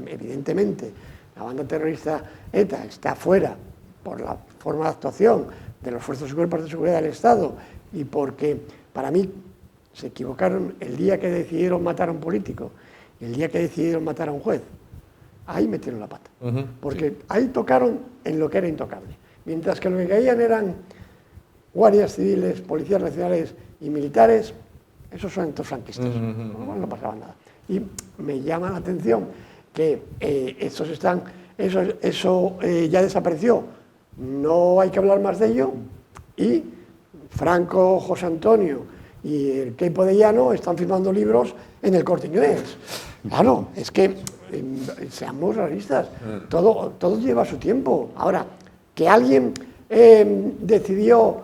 evidentemente la banda terrorista ETA está fuera por la forma de actuación de los fuerzas y cuerpos de seguridad del Estado y porque para mí se equivocaron el día que decidieron matar a un político y el día que decidieron matar a un juez. Ahí metieron la pata, porque ahí tocaron en lo que era intocable. Mientras que lo que caían eran guardias civiles, policías nacionales y militares, esos son estos franquistas, no pasaba nada. Y me llama la atención que eso ya desapareció, no hay que hablar más de ello, y Franco, José Antonio y el Queipo de Llano están firmando libros en el Corte Inglés. Claro, es que seamos realistas, todo lleva su tiempo. Ahora, que alguien decidió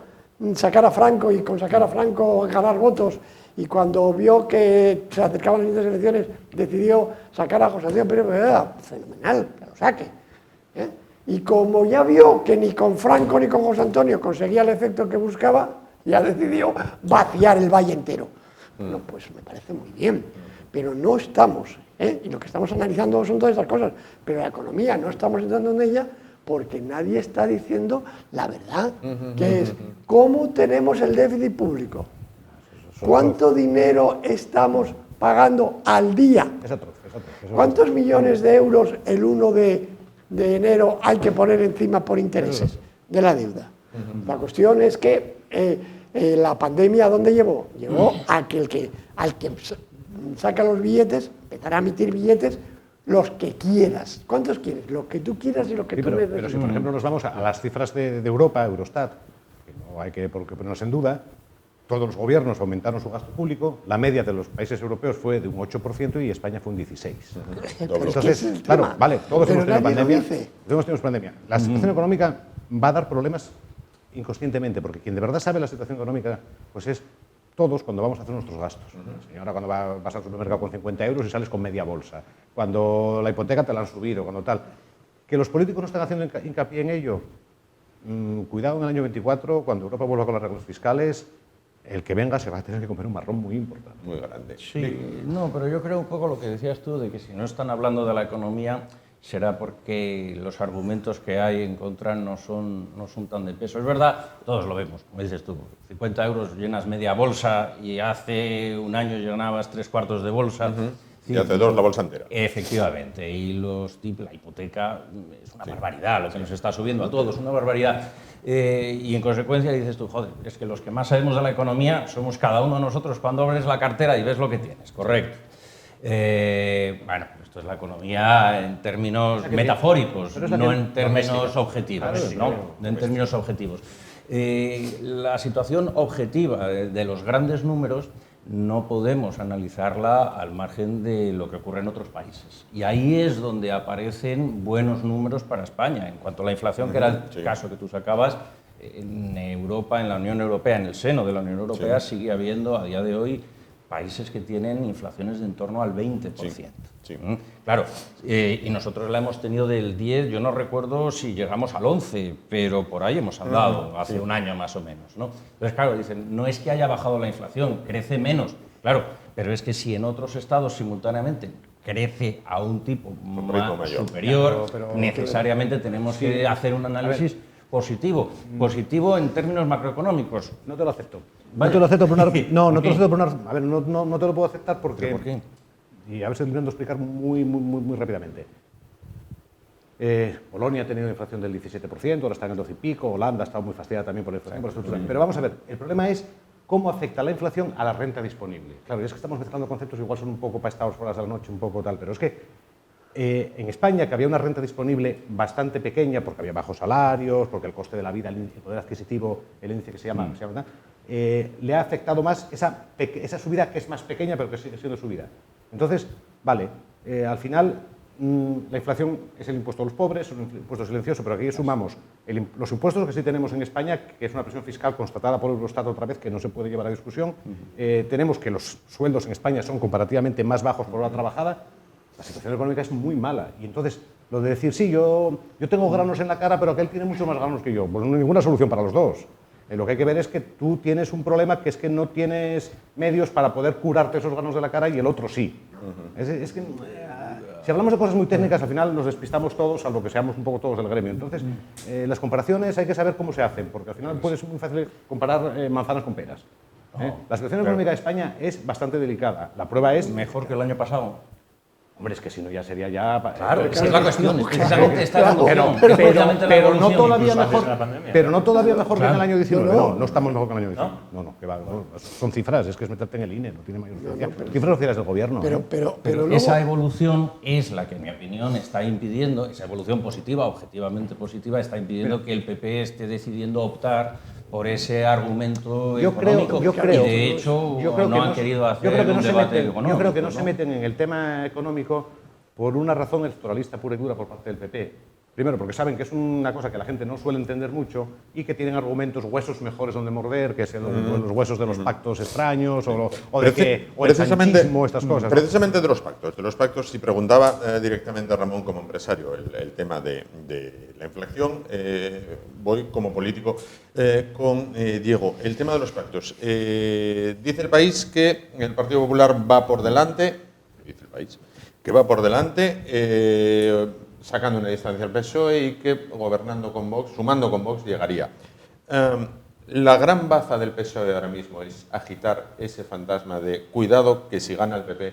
sacar a Franco y con sacar a Franco ganar votos y cuando vio que se acercaban las siguientes elecciones decidió sacar a José Antonio Pérez, fenomenal, que lo saque. Y como ya vio que ni con Franco ni con José Antonio conseguía el efecto que buscaba, ya decidió vaciar el valle entero. Bueno, pues me parece muy bien, pero no estamos, y lo que estamos analizando son todas estas cosas, pero la economía no estamos entrando en ella porque nadie está diciendo la verdad, que es cómo tenemos el déficit público, cuánto dinero estamos pagando al día, cuántos millones de euros el 1 de enero hay que poner encima por intereses de la deuda. La cuestión es que la pandemia, ¿a dónde llevó? Llevó a que al que saca los billetes, empezará a emitir billetes, los que quieras. ¿Cuántos quieres? Lo que tú quieras y lo que tú necesites. Pero si, por ejemplo, nos vamos a las cifras de Europa, Eurostat, que no hay que ponernos en duda, todos los gobiernos aumentaron su gasto público, la media de los países europeos fue de un 8% y España fue un 16%. Entonces, claro, vale, todos hemos tenido pandemia. La situación económica va a dar problemas inconscientemente, porque quien de verdad sabe la situación económica, pues es todos cuando vamos a hacer nuestros gastos. Señora, cuando vas al supermercado con 50 euros y sales con media bolsa, cuando la hipoteca te la han subido, cuando tal. Que los políticos no están haciendo hincapié en ello, cuidado en el año 24, cuando Europa vuelva con las reglas fiscales, el que venga se va a tener que comer un marrón muy importante. Muy grande. Sí, no, pero yo creo un poco lo que decías tú, de que si no están hablando de la economía, será porque los argumentos que hay en contra no son tan de peso. Es verdad, todos lo vemos, como dices tú, 50 euros llenas media bolsa y hace un año llenabas 3/4 de bolsa. Y hace 2 la bolsa entera. Efectivamente, y la hipoteca es una barbaridad, lo que nos está subiendo a todos, una barbaridad. Y en consecuencia dices tú, joder, es que los que más sabemos de la economía somos cada uno de nosotros cuando abres la cartera y ves lo que tienes, correcto. Bueno, esto es la economía en términos metafóricos, no en términos objetivos. No en términos objetivos. La situación objetiva de los grandes números no podemos analizarla al margen de lo que ocurre en otros países. Y ahí es donde aparecen buenos números para España. En cuanto a la inflación, que era el caso que tú sacabas, en Europa, en la Unión Europea, en el seno de la Unión Europea, sigue habiendo a día de hoy países que tienen inflaciones de en torno al 20%. Claro, y nosotros la hemos tenido del 10, yo no recuerdo si llegamos al 11, pero por ahí hemos andado hace un año más o menos, ¿no? Entonces, claro, dicen, no es que haya bajado la inflación, crece menos. Claro, Pero es que si en otros estados simultáneamente crece a un tipo ritmo mayor. superior, Pero necesariamente tenemos que hacer un análisis positivo. Positivo en términos macroeconómicos. No te lo acepto. Vaya. No te lo acepto por una... No, no ¿Por te lo qué? acepto por una... A ver, no te lo puedo aceptar porque... ¿Pero por qué? Y a ver si lo intento explicar muy rápidamente. Polonia ha tenido una inflación del 17%, ahora está en el 12 y pico, Holanda ha estado muy fastidiada también por la inflación, por la estructura. Pero vamos a ver, el problema es cómo afecta la inflación a la renta disponible. Claro, y es que estamos mezclando conceptos, igual son un poco para estas horas de la noche, un poco tal, pero es que en España, que había una renta disponible bastante pequeña, porque había bajos salarios, porque el coste de la vida, el poder adquisitivo, el índice que se llama le ha afectado más esa subida que es más pequeña, pero que sigue siendo subida. Entonces, vale, al final la inflación es el impuesto a los pobres, es un impuesto silencioso, pero aquí sumamos los impuestos que sí tenemos en España, que es una presión fiscal constatada por Eurostat otra vez, que no se puede llevar a discusión. Tenemos que los sueldos en España son comparativamente más bajos por hora trabajada. La situación económica es muy mala. Y entonces, lo de decir, sí, yo tengo granos en la cara, pero aquel tiene mucho más granos que yo, pues no hay ninguna solución para los dos. Lo que hay que ver es que tú tienes un problema que es que no tienes medios para poder curarte esos granos de la cara y el otro sí. Es que si hablamos de cosas muy técnicas, al final nos despistamos todos, salvo que seamos un poco todos del gremio. Entonces, las comparaciones hay que saber cómo se hacen, porque al final puede ser muy fácil comparar manzanas con peras. La situación económica de España es bastante delicada. La prueba es... Mejor que el año pasado. Hombre, es que si no ya sería ya... Claro, esa es la cuestión. Es precisamente esta evolución. Pero no todavía incluso mejor, antes de la pandemia. pero no todavía mejor que en el año 19. No, No estamos mejor que en el año 19. No, que va. No, son cifras, es que es meterte en el INE, no tiene mayor ciencia. Cifras oficiales del gobierno. Pero luego, Esa evolución es la que, en mi opinión, está impidiendo, esa evolución positiva, objetivamente positiva, está impidiendo que el PP esté decidiendo optar por ese argumento económico. Yo creo, y de hecho no han querido hacer un debate económico. Yo creo que no se meten en el tema económico por una razón electoralista pura y dura por parte del PP. Primero, porque saben que es una cosa que la gente no suele entender mucho y que tienen argumentos, huesos mejores donde morder, que es los huesos de los pactos extraños o el sanchismo, estas cosas. Precisamente de los pactos, si preguntaba directamente a Ramón como empresario el tema de la inflación, voy como político con Diego. El tema de los pactos. Dice el país que el Partido Popular va por delante, dice el país, que va por delante, sacando una distancia al PSOE y que gobernando con Vox, sumando con Vox, llegaría. La gran baza del PSOE ahora mismo es agitar ese fantasma de cuidado que si gana el PP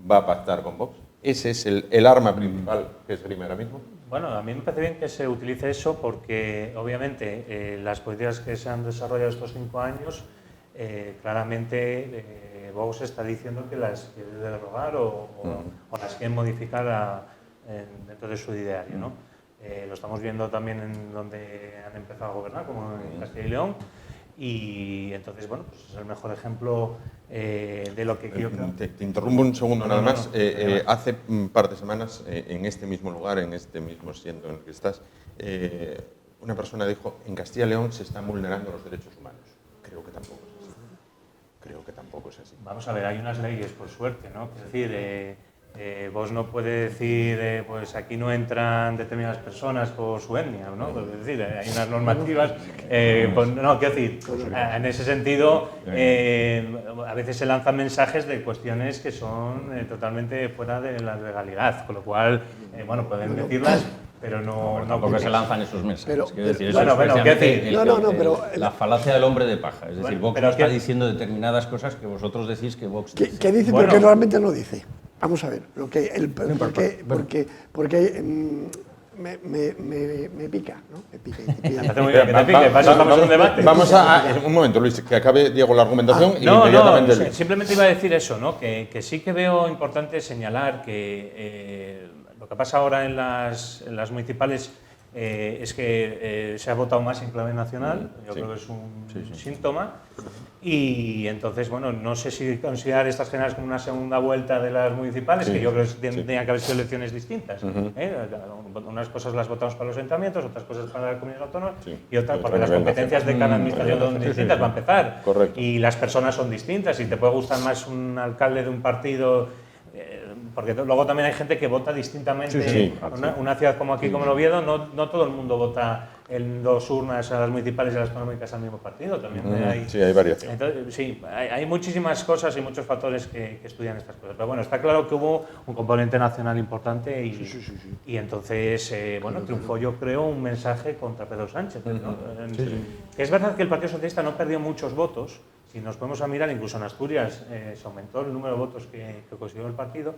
va a pactar con Vox. ¿Ese es el arma principal que esgrime ahora mismo? Bueno, a mí me parece bien que se utilice eso porque obviamente las políticas que se han desarrollado estos 5 años claramente Vox está diciendo que las quiere derogar o las quiere modificar dentro de su ideario, ¿no? Lo estamos viendo también en donde han empezado a gobernar, como en Castilla y León, y entonces, bueno, pues es el mejor ejemplo de lo que yo creo. Te interrumpo un segundo nada más. No. Hace un par de semanas, en este mismo lugar, en este mismo asiento en el que estás, una persona dijo, en Castilla y León se están vulnerando los derechos humanos. Creo que tampoco es así. Vamos a ver, hay unas leyes, por suerte, ¿no? Es decir, vos no puede decir, pues aquí no entran determinadas personas por su etnia, ¿no? Pues, es decir, hay unas normativas, pues, no, quiero decir, en ese sentido, a veces se lanzan mensajes de cuestiones que son totalmente fuera de la legalidad, con lo cual, bueno, pueden decirlas, pero no tampoco se lanzan esos mensajes. Quiero decir, eso bueno, es bueno, precisamente pero la falacia del hombre de paja. Es decir, Bueno, Vox pero está ¿qué? diciendo determinadas cosas que vosotros decís que Vox dice. ¿Qué dice Bueno. pero que realmente no dice? Vamos a ver, porque me pica, ¿no? Me pica. Hace muy bien que te pique, para eso estamos en un debate. Vamos a un momento, Luis, que acabe Diego la argumentación y No, inmediatamente Luis. simplemente iba a decir eso, ¿no? Que sí que veo importante señalar que lo que pasa ahora en las municipales es que se ha votado más en clave nacional, yo creo que es un síntoma, y entonces, bueno, no sé si considerar estas generales como una segunda vuelta de las municipales, que yo creo que tendrían que haber sido elecciones distintas. Unas cosas las votamos para los ayuntamientos, otras cosas para la comunidad autónoma, y otras porque las competencias de cada administración son distintas para empezar. Correcto. Y las personas son distintas, y te puede gustar más un alcalde de un partido, porque luego también hay gente que vota distintamente. Sí. Una ciudad como aquí, como el Oviedo, no todo el mundo vota en 2 urnas a las municipales y a las autonómicas al mismo partido. También Sí, hay variación. Entonces, sí, hay muchísimas cosas y muchos factores que estudian estas cosas. Pero bueno, está claro que hubo un componente nacional importante y entonces, bueno, triunfó, yo creo, un mensaje contra Pedro Sánchez, ¿no? Es verdad que el Partido Socialista no perdió muchos votos. Si nos podemos a mirar, incluso en Asturias se aumentó el número de votos que consiguió el partido,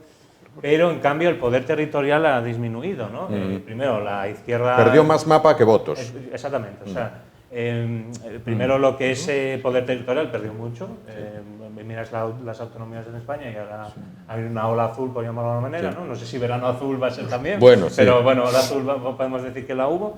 pero en cambio el poder territorial ha disminuido, ¿no? Primero, la izquierda... Perdió más mapa que votos. Exactamente, o sea, primero lo que es poder territorial perdió mucho. Miras las autonomías en España y ahora hay una ola azul, por llamarlo de alguna manera, ¿no? No sé si verano azul va a ser también, bueno, pero bueno, ola azul podemos decir que la hubo.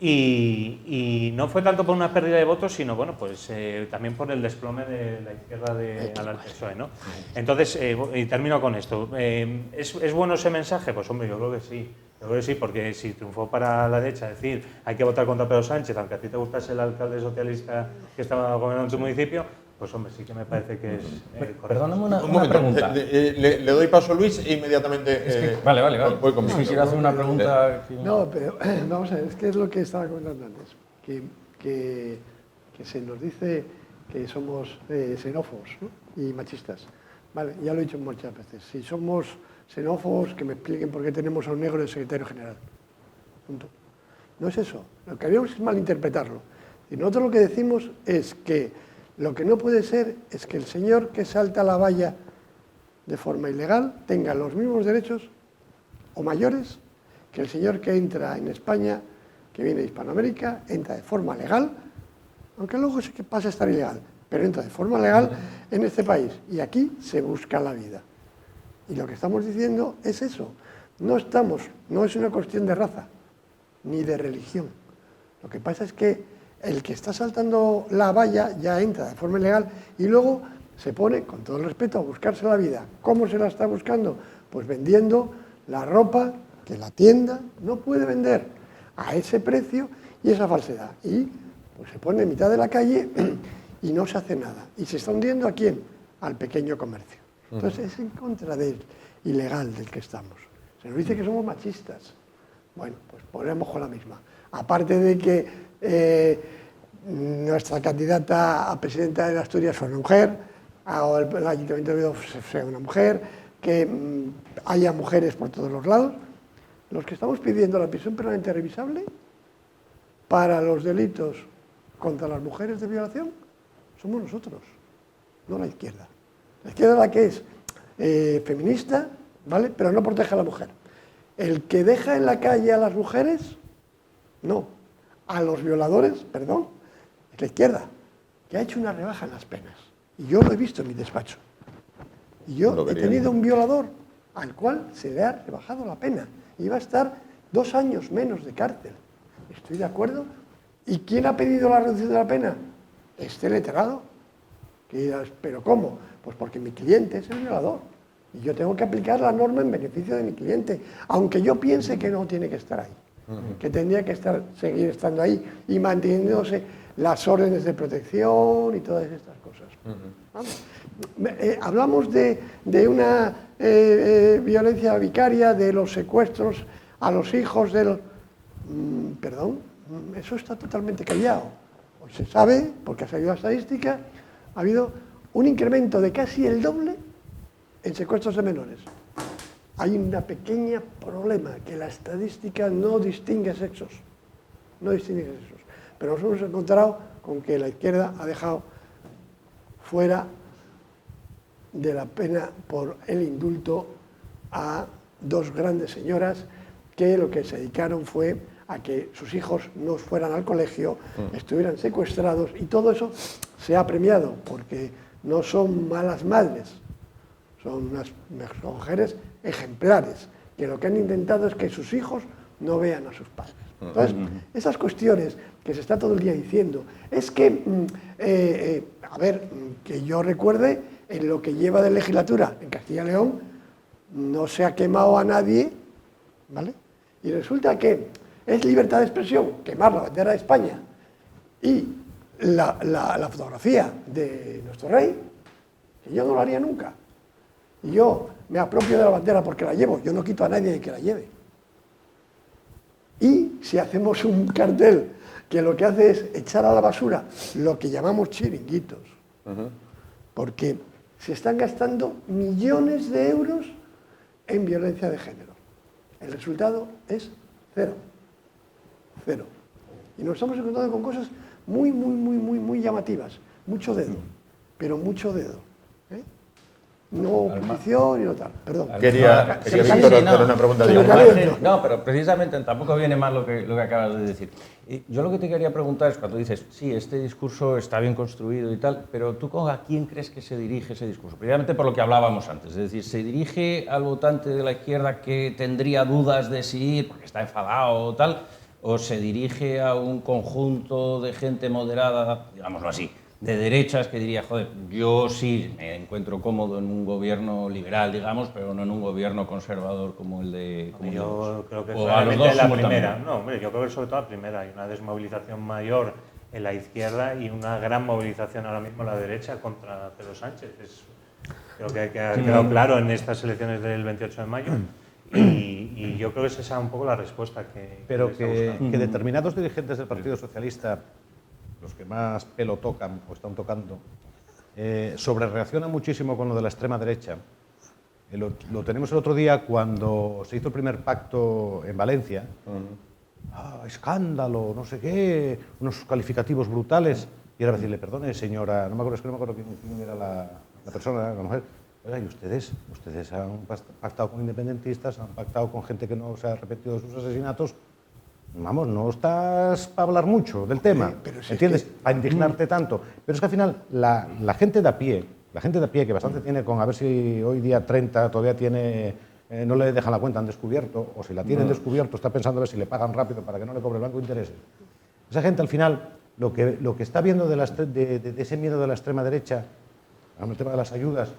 Y no fue tanto por una pérdida de votos, sino bueno, pues también por el desplome de la izquierda al PSOE, ¿no? Entonces, y termino con esto. ¿Es bueno ese mensaje? Pues hombre, yo creo que sí. Yo creo que sí, porque si triunfó para la derecha decir hay que votar contra Pedro Sánchez, aunque a ti te gustase el alcalde socialista que estaba gobernando en tu municipio, pues hombre, sí que me parece que es correcto. Perdóname Un una momento, pregunta. le doy paso a Luis e inmediatamente Vale. voy conmigo. Quisiera hacer una pregunta. No, pero vamos a ver, es que es lo que estaba comentando antes, que se nos dice que somos xenófobos, ¿no? Y machistas. Vale, ya lo he dicho muchas veces. Si somos xenófobos, que me expliquen por qué tenemos a un negro de secretario general. Punto. No es eso. Lo que haríamos es malinterpretarlo. Y nosotros lo que decimos es que lo que no puede ser es que el señor que salta la valla de forma ilegal tenga los mismos derechos o mayores que el señor que entra en España, que viene de Hispanoamérica, entra de forma legal, aunque luego sí que pasa a estar ilegal, pero entra de forma legal en este país y aquí se busca la vida. Y lo que estamos diciendo es eso. No es una cuestión de raza ni de religión. Lo que pasa es que el que está saltando la valla ya entra de forma ilegal y luego se pone, con todo el respeto, a buscarse la vida. ¿Cómo se la está buscando? Pues vendiendo la ropa que la tienda no puede vender a ese precio y esa falsedad. Y pues se pone en mitad de la calle y no se hace nada. ¿Y se está hundiendo a quién? Al pequeño comercio. Entonces es en contra del ilegal del que estamos. Se nos dice que somos machistas. Bueno, pues ponemos con la misma. Aparte de que nuestra candidata a presidenta de Asturias fue una mujer, o el Ayuntamiento de Oviedo sea una mujer, que haya mujeres por todos los lados. Los que estamos pidiendo la prisión permanente revisable para los delitos contra las mujeres de violación somos nosotros, no la izquierda. La izquierda es la que es feminista, ¿vale? Pero no protege a la mujer. El que deja en la calle a las mujeres, no. A los violadores, perdón, es la izquierda, que ha hecho una rebaja en las penas. Y yo lo he visto en mi despacho. Y yo he tenido un violador al cual se le ha rebajado la pena. Y va a estar 2 años menos de cárcel. Estoy de acuerdo. ¿Y quién ha pedido la reducción de la pena? Este letrado. Que dirás, ¿pero cómo? Pues porque mi cliente es el violador. Y yo tengo que aplicar la norma en beneficio de mi cliente, aunque yo piense que no tiene que estar ahí. Que tendría que seguir estando ahí y manteniéndose las órdenes de protección y todas estas cosas. Hablamos de una violencia vicaria, de los secuestros a los hijos del... perdón, eso está totalmente callado. Pues se sabe, porque ha salido la estadística, ha habido un incremento de casi el doble en secuestros de menores. Hay un pequeño problema, que la estadística no distingue sexos. No distingue sexos. Pero nos hemos encontrado con que la izquierda ha dejado fuera de la pena por el indulto a 2 grandes señoras que lo que se dedicaron fue a que sus hijos no fueran al colegio, estuvieran secuestrados, y todo eso se ha premiado porque no son malas madres, son unas mujeres ejemplares, que lo que han intentado es que sus hijos no vean a sus padres. Entonces, esas cuestiones que se está todo el día diciendo, es que, que yo recuerde, en lo que lleva de legislatura en Castilla y León, no se ha quemado a nadie, ¿vale? Y resulta que es libertad de expresión quemar la bandera de España y la fotografía de nuestro rey, que yo no lo haría nunca. Y yo me apropio de la bandera porque la llevo, yo no quito a nadie de que la lleve. Y si hacemos un cartel que lo que hace es echar a la basura lo que llamamos chiringuitos. Porque se están gastando millones de euros en violencia de género. El resultado es cero. Cero. Y nos estamos encontrando con cosas muy llamativas. Mucho dedo, pero mucho dedo. No punición y no tal. Perdón. Quería Víctor hacer una pregunta. No, pero precisamente tampoco viene mal lo que acabas de decir. Yo lo que te quería preguntar es cuando dices, sí, este discurso está bien construido y tal, pero ¿tú a quién crees que se dirige ese discurso? Precisamente por lo que hablábamos antes, es decir, ¿se dirige al votante de la izquierda que tendría dudas de si ir porque está enfadado o tal? ¿O se dirige a un conjunto de gente moderada, digámoslo así, de derechas que diría, joder, yo sí me encuentro cómodo en un gobierno liberal, digamos, pero no en un gobierno conservador como el de... Yo creo que o a los dos la simultáneamente. primera. No, hombre, yo creo que sobre todo la primera. Hay una desmovilización mayor en la izquierda y una gran movilización ahora mismo en la derecha contra Pedro Sánchez. Creo que ha quedado claro en estas elecciones del 28 de mayo. Y yo creo que esa es un poco la respuesta que Pero está buscando. que determinados dirigentes del Partido Socialista, los que más pelo tocan o están tocando, sobrereaccionan muchísimo con lo de la extrema derecha. Lo tenemos el otro día cuando se hizo el primer pacto en Valencia. Escándalo, no sé qué, unos calificativos brutales. Y ahora decirle, perdone, señora, no me acuerdo quién era la persona, la mujer. Oiga, y ustedes han pactado con independentistas, han pactado con gente que no se ha arrepentido de sus asesinatos. Vamos, no estás para hablar mucho del tema, pero si ¿entiendes? es que... Para indignarte tanto. Pero es que al final la gente de a pie, que bastante tiene con, a ver si hoy día 30 todavía tiene, no le dejan la cuenta, han descubierto, o si la tienen descubierto, está pensando a ver si le pagan rápido para que no le cobre el banco de intereses. Esa gente al final, lo que está viendo de ese miedo de la extrema derecha, el tema de las ayudas,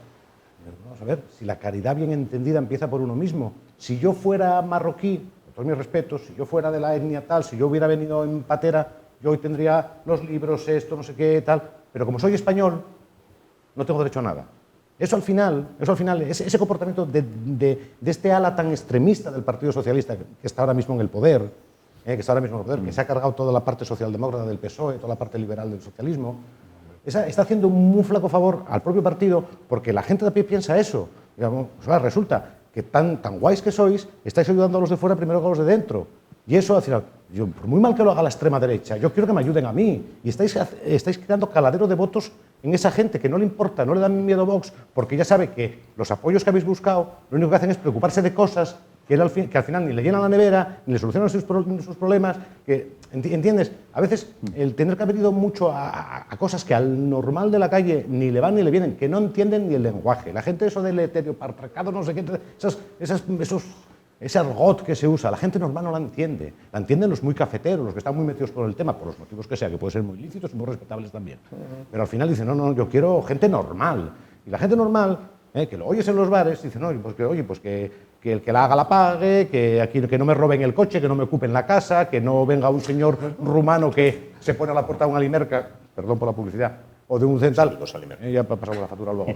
vamos a ver, si la caridad bien entendida empieza por uno mismo. Si yo fuera marroquí, con todos mis respetos, si yo fuera de la etnia tal, si yo hubiera venido en patera, yo hoy tendría los libros, esto, no sé qué, tal, pero como soy español, no tengo derecho a nada. Eso al final, ese comportamiento de este ala tan extremista del Partido Socialista, que está ahora mismo en el poder, que se ha cargado toda la parte socialdemócrata del PSOE, toda la parte liberal del socialismo, está haciendo un muy flaco favor al propio partido porque la gente de a pie piensa eso. Digamos, resulta que tan guays que sois, estáis ayudando a los de fuera primero que a los de dentro. Y eso, al final, por muy mal que lo haga la extrema derecha, yo quiero que me ayuden a mí. Y estáis creando caladero de votos en esa gente que no le importa, no le dan miedo a Vox, porque ya sabe que los apoyos que habéis buscado, lo único que hacen es preocuparse de cosas que al final ni le llenan la nevera, ni le solucionan sus problemas. ¿Entiendes? A veces el tener que haber ido mucho a cosas que al normal de la calle ni le van ni le vienen, que no entienden ni el lenguaje. La gente eso del heteropatriarcado, no sé qué, ese argot que se usa, la gente normal no la entiende. La entienden los muy cafeteros, los que están muy metidos por el tema, por los motivos que sea, que pueden ser muy lícitos y muy respetables también. Pero al final dicen, no, yo quiero gente normal. Y la gente normal, que lo oyes en los bares, dice, no, pues que el que la haga la pague, que no me roben el coche, que no me ocupen la casa, que no venga un señor rumano que se pone a la puerta de una Alimerca, perdón por la publicidad, o de un central, ya pasamos la factura luego,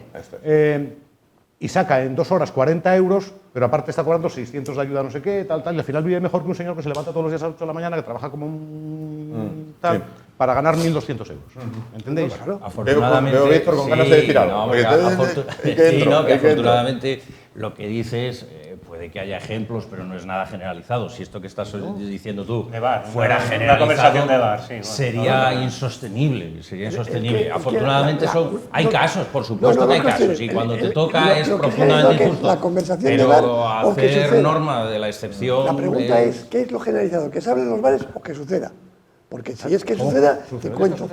y saca en 2 horas 40 euros, pero aparte está cobrando 600 de ayuda no sé qué, tal, y al final vive mejor que un señor que se levanta todos los días a las 8 de la mañana, que trabaja como un tal, para ganar 1.200 euros. ¿Entendéis? Claro. Afortunadamente, veo Víctor con ganas de decir algo. Que afortunadamente lo que dices puede que haya ejemplos, pero no es nada generalizado. Si esto que estás diciendo tú De bar, fuera una generalizado, conversación de bar, sí, bueno, sería insostenible. que Afortunadamente hay casos, por supuesto no, que hay no, casos, y cuando te toca lo es que profundamente es que injusto. la conversación pero de bar, o que hacer suceda. norma de la excepción... La pregunta es, ¿qué es lo generalizado? ¿Que se hable en los bares o que suceda? Porque si es que suceda, te cuento.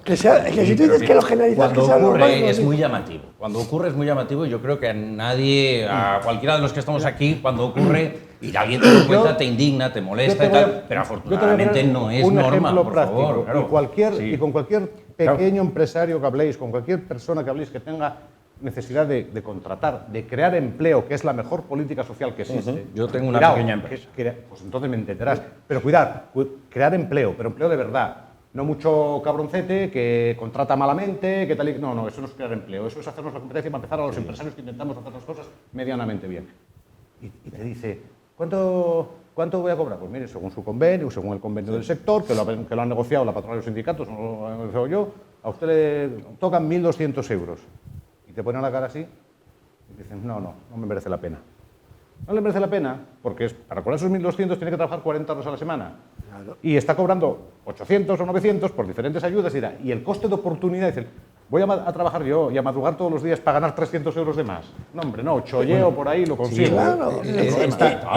Que si tú dices que lo generalizado es que Cuando se hable en los bares, ocurre no es digo. muy llamativo. Cuando ocurre es muy llamativo. Yo creo que a nadie, a cualquiera de los que estamos aquí, cuando ocurre y alguien te lo cuenta, te indigna, te molesta y tal, pero afortunadamente no es un norma, ejemplo por práctico. favor. Claro. Y con cualquier pequeño empresario que habléis, con cualquier persona que habléis que tenga necesidad de contratar, de crear empleo, que es la mejor política social que existe. Yo tengo una pequeña empresa. Pues entonces me entenderás. Pero cuidad, crear empleo, pero empleo de verdad. No mucho cabroncete que contrata malamente, que tal y... No, eso no es crear empleo. Eso es hacernos la competencia para empezar a los empresarios que intentamos hacer las cosas medianamente bien. Y te dice, ¿Cuánto voy a cobrar? Pues mire, según su convenio, según el convenio del sector, que lo han negociado la patronal de los sindicatos, no lo he negociado yo, a usted le tocan 1.200 euros. Y te ponen la cara así y dicen, no me merece la pena. No le merece la pena porque para cobrar esos 1.200 tiene que trabajar 40 horas a la semana. Claro. Y está cobrando 800 o 900 por diferentes ayudas. Y el coste de oportunidad, dice, voy a trabajar yo y a madrugar todos los días para ganar 300 euros de más. No, hombre, no, cholleo por ahí, lo consigo. Sí, claro.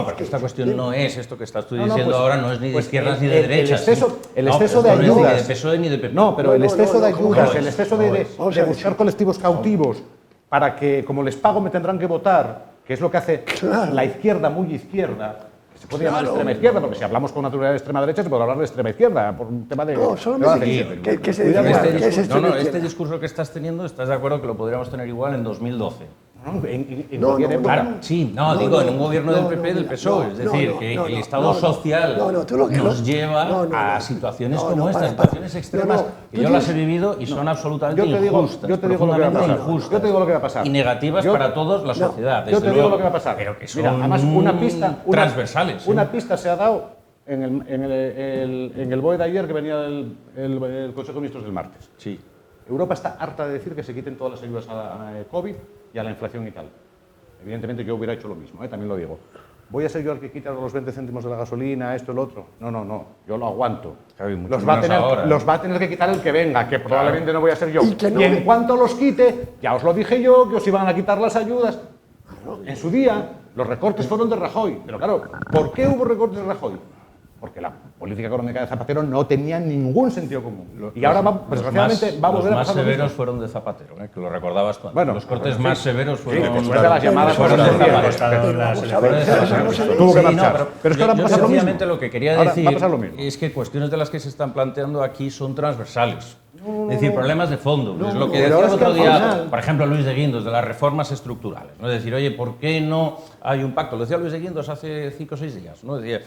Porque esta cuestión no es esto que estás tú diciendo pues, ahora, no es ni de izquierdas ni de derechas. El exceso de ayudas. No es ni de PSOE ni de PP. No, pero el exceso de ayudas, el exceso de buscar colectivos cautivos para que, como les pago, me tendrán que votar, que es lo que hace la izquierda muy izquierda, que se puede llamar extrema izquierda, porque si hablamos con naturalidad de extrema derecha se puede hablar de extrema izquierda, por un tema de... No, solamente que se diga este discurso que estás teniendo, ¿estás de acuerdo que lo podríamos tener igual en 2012? Claro, sí, digo, en un gobierno del PP y del PSOE, es decir, que el Estado social nos lleva a situaciones como estas, situaciones extremas, que yo las he vivido y son absolutamente injustas, yo te digo lo que va a pasar. Yo te digo lo que va a pasar. Y negativas para toda la sociedad, yo te digo lo que va a pasar. Pero que son además transversales. Una pista se ha dado en el BOE de ayer que venía el Consejo de Ministros del martes. Sí. Europa está harta de decir que se quiten todas las ayudas a COVID y a la inflación y tal. Evidentemente yo hubiera hecho lo mismo, también lo digo. ¿Voy a ser yo el que quita los 20 céntimos de la gasolina, esto, el otro? No, yo lo aguanto. Los va a tener que quitar el que venga, que probablemente no voy a ser yo. Y en cuanto los quite, ya os lo dije yo, que os iban a quitar las ayudas. En su día, los recortes fueron de Rajoy. Pero claro, ¿por qué hubo recortes de Rajoy? Porque la política económica de Zapatero no tenía ningún sentido común. Y ahora, desgraciadamente, va a volver a pasar. Los más severos fueron de Zapatero, que lo recordabas tú. Bueno, los cortes más severos fueron después de las llamadas fueron de Zapatero. Tuvo que marchar. Pero es que ahora va a pasar lo mismo. Lo que quería decir es que cuestiones de las que se están planteando aquí son transversales. Es decir, problemas de fondo. Es lo que decía el otro día, por ejemplo, Luis de Guindos, de las reformas estructurales. Es decir, oye, ¿por qué no hay un pacto? Lo decía Luis de Guindos hace 5 o 6 días. Decía,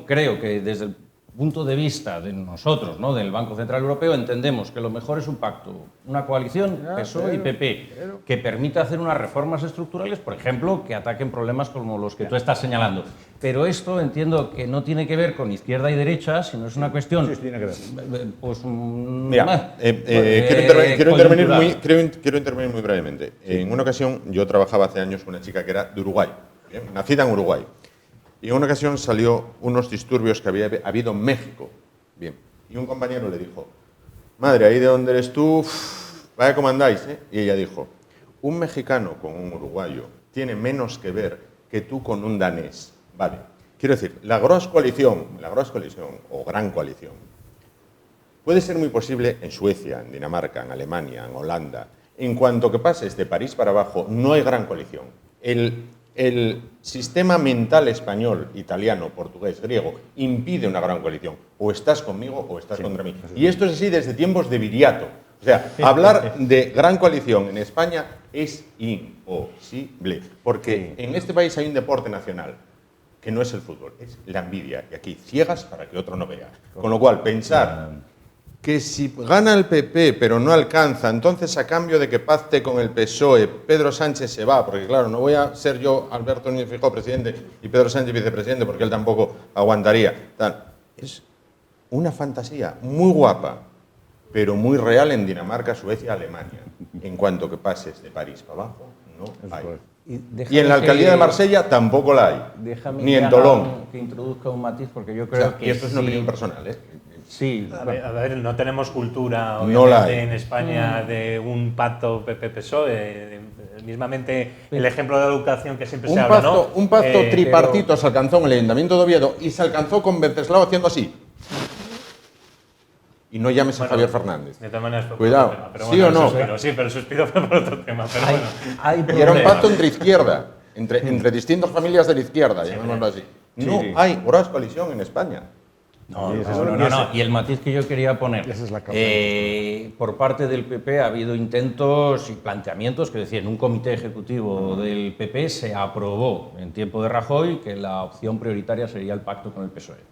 creo que desde el punto de vista de nosotros, del Banco Central Europeo, entendemos que lo mejor es un pacto, una coalición PSOE y PP, que permita hacer unas reformas estructurales, por ejemplo, que ataquen problemas como los que tú estás señalando. Pero esto entiendo que no tiene que ver con izquierda y derecha, sino es una cuestión... Sí, tiene que ver. Pues, mira, quiero intervenir muy brevemente. En una ocasión, yo trabajaba hace años con una chica que era de Uruguay, ¿bien? Nacida en Uruguay. Y en una ocasión salió unos disturbios que había habido en México. Bien. Y un compañero le dijo, madre, ahí de donde eres tú, vaya como andáis, ¿eh? Y ella dijo, un mexicano con un uruguayo tiene menos que ver que tú con un danés. Vale. Quiero decir, la Gross Coalición o Gran Coalición puede ser muy posible en Suecia, en Dinamarca, en Alemania, en Holanda. En cuanto que pases de París para abajo, no hay Gran Coalición. El sistema mental español, italiano, portugués, griego, impide una gran coalición. O estás conmigo o estás contra mí. Y esto es así desde tiempos de Viriato. O sea, hablar de gran coalición en España es imposible. Porque en este país hay un deporte nacional que no es el fútbol, es la envidia. Y aquí ciegas para que otro no vea. Con lo cual, pensar que si gana el PP pero no alcanza, entonces a cambio de que pacte con el PSOE, Pedro Sánchez se va, porque claro, no voy a ser yo Alberto Núñez Feijóo presidente y Pedro Sánchez vicepresidente, porque él tampoco aguantaría. Es una fantasía muy guapa, pero muy real en Dinamarca, Suecia, Alemania. En cuanto que pases de París para abajo, no hay. Y en la alcaldía de Marsella tampoco la hay, ni en Tolón. Que introduzca un matiz, porque yo creo que... Y esto es una opinión personal, ¿eh? Sí. A ver, no tenemos cultura, obviamente, en España de un pacto PP-PSOE. Mismamente el ejemplo de la educación que siempre se habla, ¿no? Un pacto tripartito se alcanzó en el Ayuntamiento de Oviedo y se alcanzó con Venceslao haciendo así. Y no llames a Javier Fernández. De todas maneras, cuidado, pero ¿sí o no? Pero el suspiro fue por otro tema. Pero y era un pacto entre izquierda, entre distintas familias de la izquierda, llamémoslo así. No hay Gross Coalición en España. No. Y el matiz que yo quería poner, por parte del PP ha habido intentos y planteamientos, que decía, en un comité ejecutivo del PP se aprobó en tiempo de Rajoy que la opción prioritaria sería el pacto con el PSOE,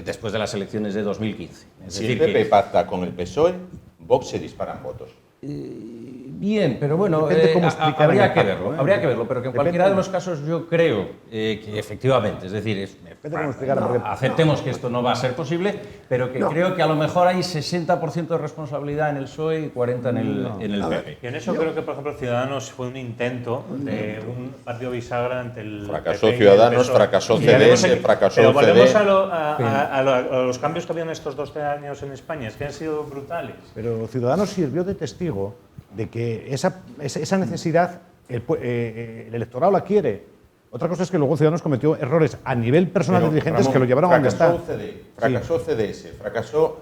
después de las elecciones de 2015. Si el PP pacta con el PSOE, Vox se disparan votos. Bien, pero bueno, Depende cómo explicar habría el que impacto, verlo, ¿eh? habría que verlo, pero que en Depende cualquiera de cómo- los casos yo creo que efectivamente, es decir, cómo explicarlo, porque- aceptemos que esto no va a ser posible, pero que creo que a lo mejor hay 60% de responsabilidad en el PSOE y 40% en el PP. Y en eso creo que, por ejemplo, Ciudadanos fue un intento de un partido bisagra ante el Fracasó PP y el Ciudadanos, PSOE. fracasó Y veremos CDS, aquí- fracasó Pero volvemos CD. a los cambios que había en estos 12 años en España, es que han sido brutales. Pero Ciudadanos sirvió de testigo de que esa necesidad el electorado la quiere. Otra cosa es que luego Ciudadanos cometió errores a nivel personal de Pero, dirigentes Ramón, que lo llevaron a donde está. fracasó CD, fracasó CDS, fracasó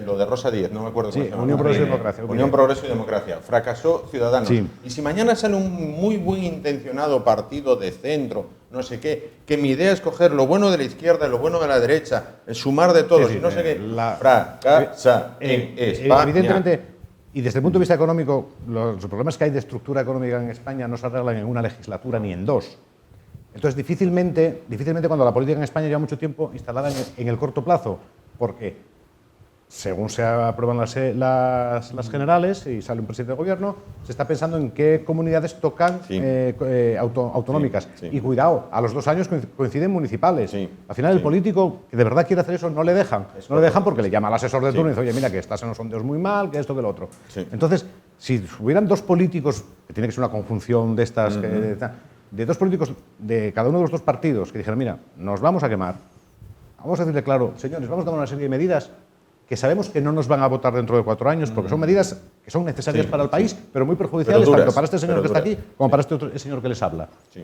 lo de Rosa Díez, no me acuerdo cómo Sí, se llama. Unión Progreso y Democracia. Unión Progreso y Democracia. Fracasó Ciudadanos. Sí. Y si mañana sale un muy buen intencionado partido de centro, no sé qué, que mi idea es coger lo bueno de la izquierda y lo bueno de la derecha, sumar de todos Sí, sí, y no sé qué, la- fracasa en España. Evidentemente, y desde el punto de vista económico, los problemas que hay de estructura económica en España no se arreglan en una legislatura ni en dos. Entonces, difícilmente cuando la política en España lleva mucho tiempo instalada en el corto plazo, porque según se aprueban las generales y sale un presidente de gobierno, se está pensando en qué comunidades tocan Sí. autonómicas. Sí. Y cuidado, a los 2 años coinciden municipales. Sí. Al final, el Sí. político que de verdad quiere hacer eso no le dejan. Es No le dejan correcto. porque le llama al asesor de Sí. turno y dice, oye, mira, que estás en los sondeos muy mal, que esto, que lo otro. Sí. Entonces, si hubieran dos políticos, que tiene que ser una conjunción de estas, de dos políticos de cada uno de los dos partidos, que dijeran, mira, nos vamos a quemar, vamos a decirle claro, señores, vamos a tomar una serie de medidas que sabemos que no nos van a votar dentro de 4 años, porque son medidas que son necesarias Sí, para el país, sí. pero muy perjudiciales Pero duras, tanto para este señor pero que está duras. aquí como para este otro señor que les habla. Sí.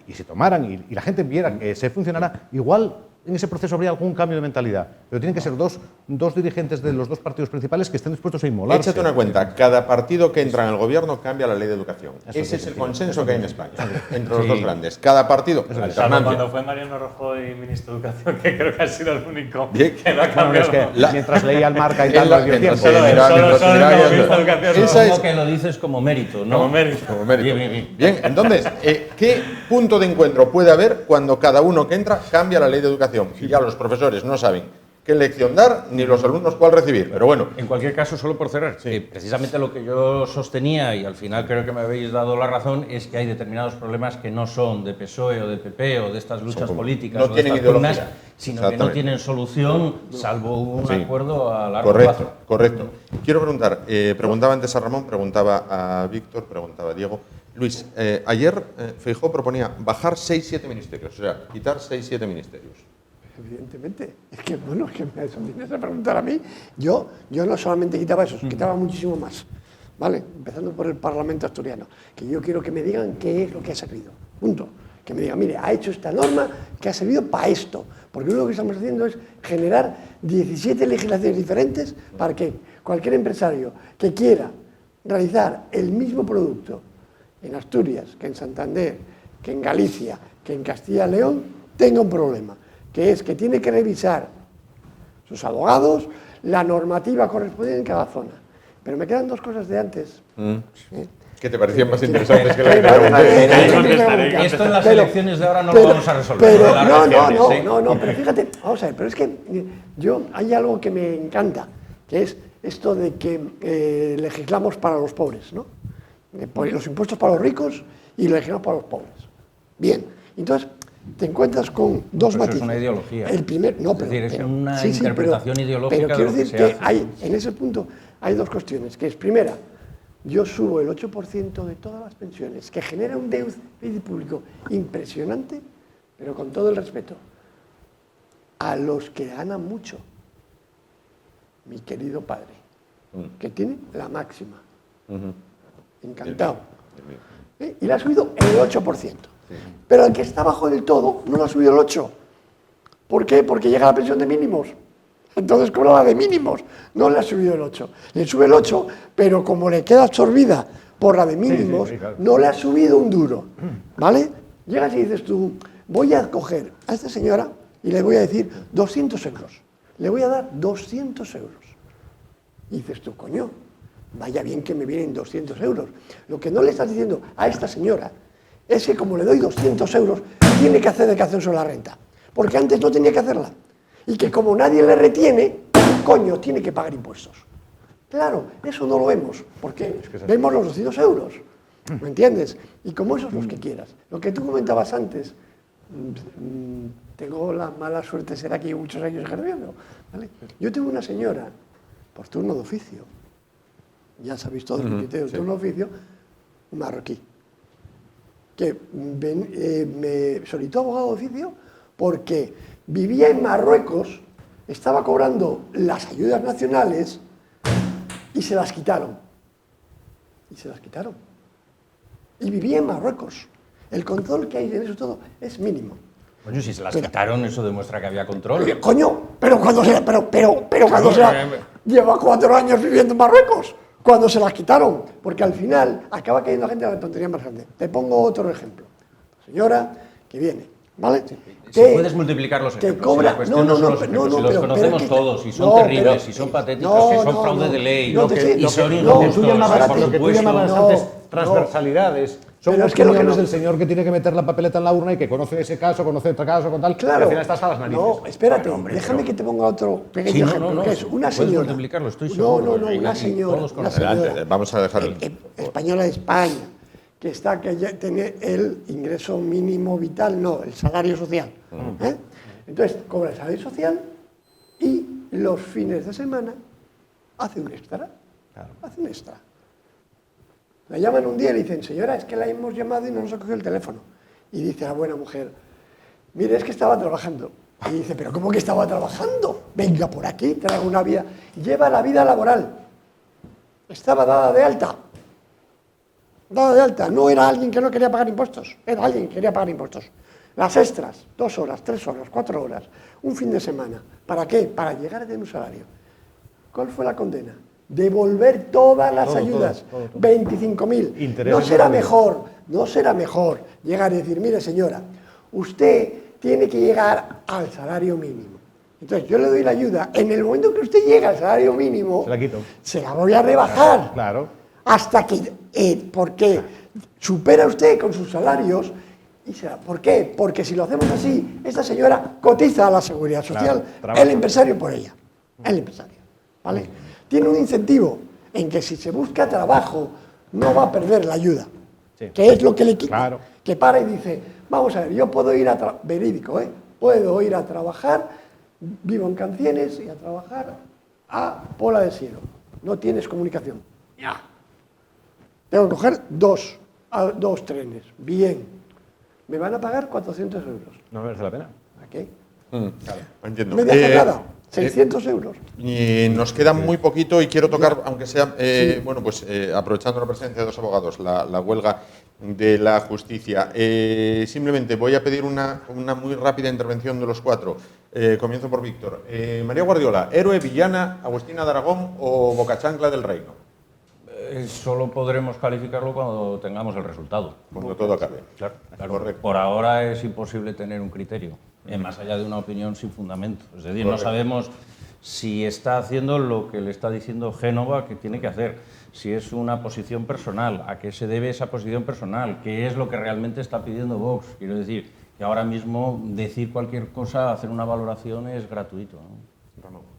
Y si tomaran y la gente viera que se funcionara, igual en ese proceso habría algún cambio de mentalidad. Pero tienen que ser dos dirigentes de los dos partidos principales que estén dispuestos a inmolarse. Échate una cuenta, cada partido que entra en el gobierno cambia la ley de educación. Ese es el consenso que hay en España, entre los dos grandes. Cada partido, Salvo alternancia. cuando fue Mariano Rajoy ministro de Educación, que creo que ha sido el único Bien. que lo ha Bueno, cambiado. es que mientras leía el marca y En tal, la- no dio mientras tiempo. se mira- Solo mientras se como mira- ministro de Educación. Esa es- Como que lo dices como mérito, ¿no? Como mérito. Como mérito. Bien, bien, bien. Bien, entonces, ¿qué punto de encuentro puede haber cuando cada uno que entra cambia la ley de educación? Y ya los profesores no saben qué lección dar ni los alumnos cuál recibir. Pero bueno, En cualquier caso, solo por cerrar, precisamente lo que yo sostenía, y al final creo que me habéis dado la razón, es que hay determinados problemas que no son de PSOE o de PP o de estas luchas políticas no o de tienen estas pugnas, ideología. sino que no Exactamente. tienen solución salvo un Sí. acuerdo a largo correcto, plazo. correcto. Quiero preguntar, preguntaba antes a Ramón, preguntaba a Víctor, preguntaba a Diego. Luis, ayer Feijóo proponía bajar 6-7 ministerios, o sea, quitar 6-7 ministerios. Evidentemente. Es que, bueno, es que me vienes a preguntar a mí. Yo no solamente quitaba eso, quitaba muchísimo más. ¿Vale? Empezando por el Parlamento asturiano. Que yo quiero que me digan qué es lo que ha servido. Punto. Que me digan, mire, ha hecho esta norma que ha servido para esto. Porque lo que estamos haciendo es generar 17 legislaciones diferentes para que cualquier empresario que quiera realizar el mismo producto en Asturias, que en Santander, que en Galicia, que en Castilla y León, tenga un problema, que es que tiene que revisar sus abogados la normativa correspondiente en cada zona. Pero me quedan dos cosas de antes. ¿Qué te parecían más interesantes que la que pregunté? Esto en las Pero- elecciones de ahora no pero- lo vamos a resolver. pero- lo de las regiones, ¿eh? no, pero fíjate, vamos a ver, pero es que hay algo que me encanta, que es esto de que legislamos para los pobres, ¿no? Los impuestos para los ricos y legislamos para los pobres. Bien, entonces te encuentras con dos Pero eso matices. es una ideología. El primer, no, Es pero, decir, es pero- una sí, interpretación ideológica pero de quiero lo que decir se que hace. hay, en ese punto hay dos cuestiones, que es primera, yo subo el 8% de todas las pensiones, que genera un déficit público impresionante, pero con todo el respeto, a los que ganan mucho, mi querido padre, que tiene la máxima. Encantado. Y le ha subido el 8%. Pero el que está abajo del todo no le ha subido el 8%. ¿Por qué? Porque llega a la pensión de mínimos. Entonces cobra la de mínimos. No le ha subido el 8%. Le sube el 8%, pero como le queda absorbida por la de mínimos, claro. no le ha subido un duro. ¿Vale? Llegas y dices tú, voy a coger a esta señora y le voy a decir 200 euros. Le voy a dar 200 euros. Y dices tú, coño, vaya bien que me vienen 200 euros. Lo que no le estás diciendo a esta señora es que como le doy 200 euros, tiene que hacer declaración sobre la renta. Porque antes no tenía que hacerla. Y que como nadie le retiene, coño, tiene que pagar impuestos. Claro, eso no lo vemos, porque vemos los 200 euros, ¿me entiendes? Y como esos los que quieras. Lo que tú comentabas antes, tengo la mala suerte de ser aquí muchos años ejerciendo, ¿vale? Yo tengo una señora, por turno de oficio, ya sabéis todo el criterio de turno de oficio, un marroquí, que me solicitó abogado de oficio porque vivía en Marruecos, estaba cobrando las ayudas nacionales y se las quitaron. Y vivía en Marruecos. El control que hay en eso todo es mínimo. Coño, si se las quitaron, eso demuestra que había control. Coño, pero cuando se lleva 4 años viviendo en Marruecos, cuando se las quitaron, porque al final acaba cayendo gente a la tontería más grande. Te pongo otro ejemplo. La señora que viene, ¿vale? Si puedes multiplicar los ejemplos. cobra, Si la cuestión no son los ejemplos, si los conocemos todos, si son terribles, si son patéticos, si son fraude de ley, y son injustos, Lo que tú llamabas antes transversalidades. Son Pero es que opiniones del señor que tiene que meter la papeleta en la urna y que conoce ese caso, conoce otro caso, con tal, Claro. y al final estás a las narices. No, espérate, déjame que te ponga otro pequeño ejemplo, que es una puedes señora. multiplicarlo, estoy seguro. Una señora. Todos Una conocemos. señora Adelante, vamos a dejarlo. Española de España, que ya tiene el ingreso mínimo vital, no, el salario social. ¿eh? Entonces, cobra el salario social y los fines de semana hace un extra. Hace un extra. La llaman un día y le dicen, señora, es que la hemos llamado y no nos ha cogido el teléfono. Y dice la buena mujer, mire, es que estaba trabajando. Y dice, pero ¿cómo que estaba trabajando? Venga por aquí, traigo una vida. Lleva la vida laboral. Estaba dada de alta. Dada de alta. No era alguien que no quería pagar impuestos. Era alguien que quería pagar impuestos. Las extras, 2 horas, 3 horas, 4 horas, un fin de semana. ¿Para qué? Para llegar a tener un salario. ¿Cuál fue la condena? Devolver todas las ayudas, 25.000. No será mejor llegar y decir, mire señora, usted tiene que llegar al salario mínimo. Entonces yo le doy la ayuda, en el momento que usted llega al salario mínimo, Se la quito. Se la voy a rebajar. Claro. Hasta que, porque supera usted con sus salarios. ¿Por qué? Porque si lo hacemos así, esta señora cotiza a la Seguridad Social, trabaja. el empresario por ella. El empresario. ¿Vale? Tiene un incentivo en que si se busca trabajo no va a perder la ayuda, que es lo que le quita, Claro. que para y dice, vamos a ver, yo puedo ir verídico, puedo ir a trabajar, vivo en Cancienes y a trabajar a Pola de Siero, no tienes comunicación, ya, tengo que coger dos trenes, bien, me van a pagar 400 euros, No merece la pena. ¿a qué? Entiendo. No me deja nada, 600 euros. Y nos queda muy poquito y quiero tocar, aunque sea, bueno, pues aprovechando la presencia de 2 abogados, la huelga de la justicia. Simplemente voy a pedir una muy rápida intervención de los 4. Comienzo por Víctor. María Guardiola, ¿héroe, villana, Agustina de Aragón o bocachancla del reino? Solo podremos calificarlo cuando tengamos el resultado. Cuando todo acabe. Claro. Correcto. Por ahora es imposible tener un criterio, más allá de una opinión sin fundamento. Es decir, no sabemos si está haciendo lo que le está diciendo Génova que tiene que hacer, si es una posición personal, a qué se debe esa posición personal, qué es lo que realmente está pidiendo Vox. Quiero decir, que ahora mismo decir cualquier cosa, hacer una valoración es gratuito, ¿no?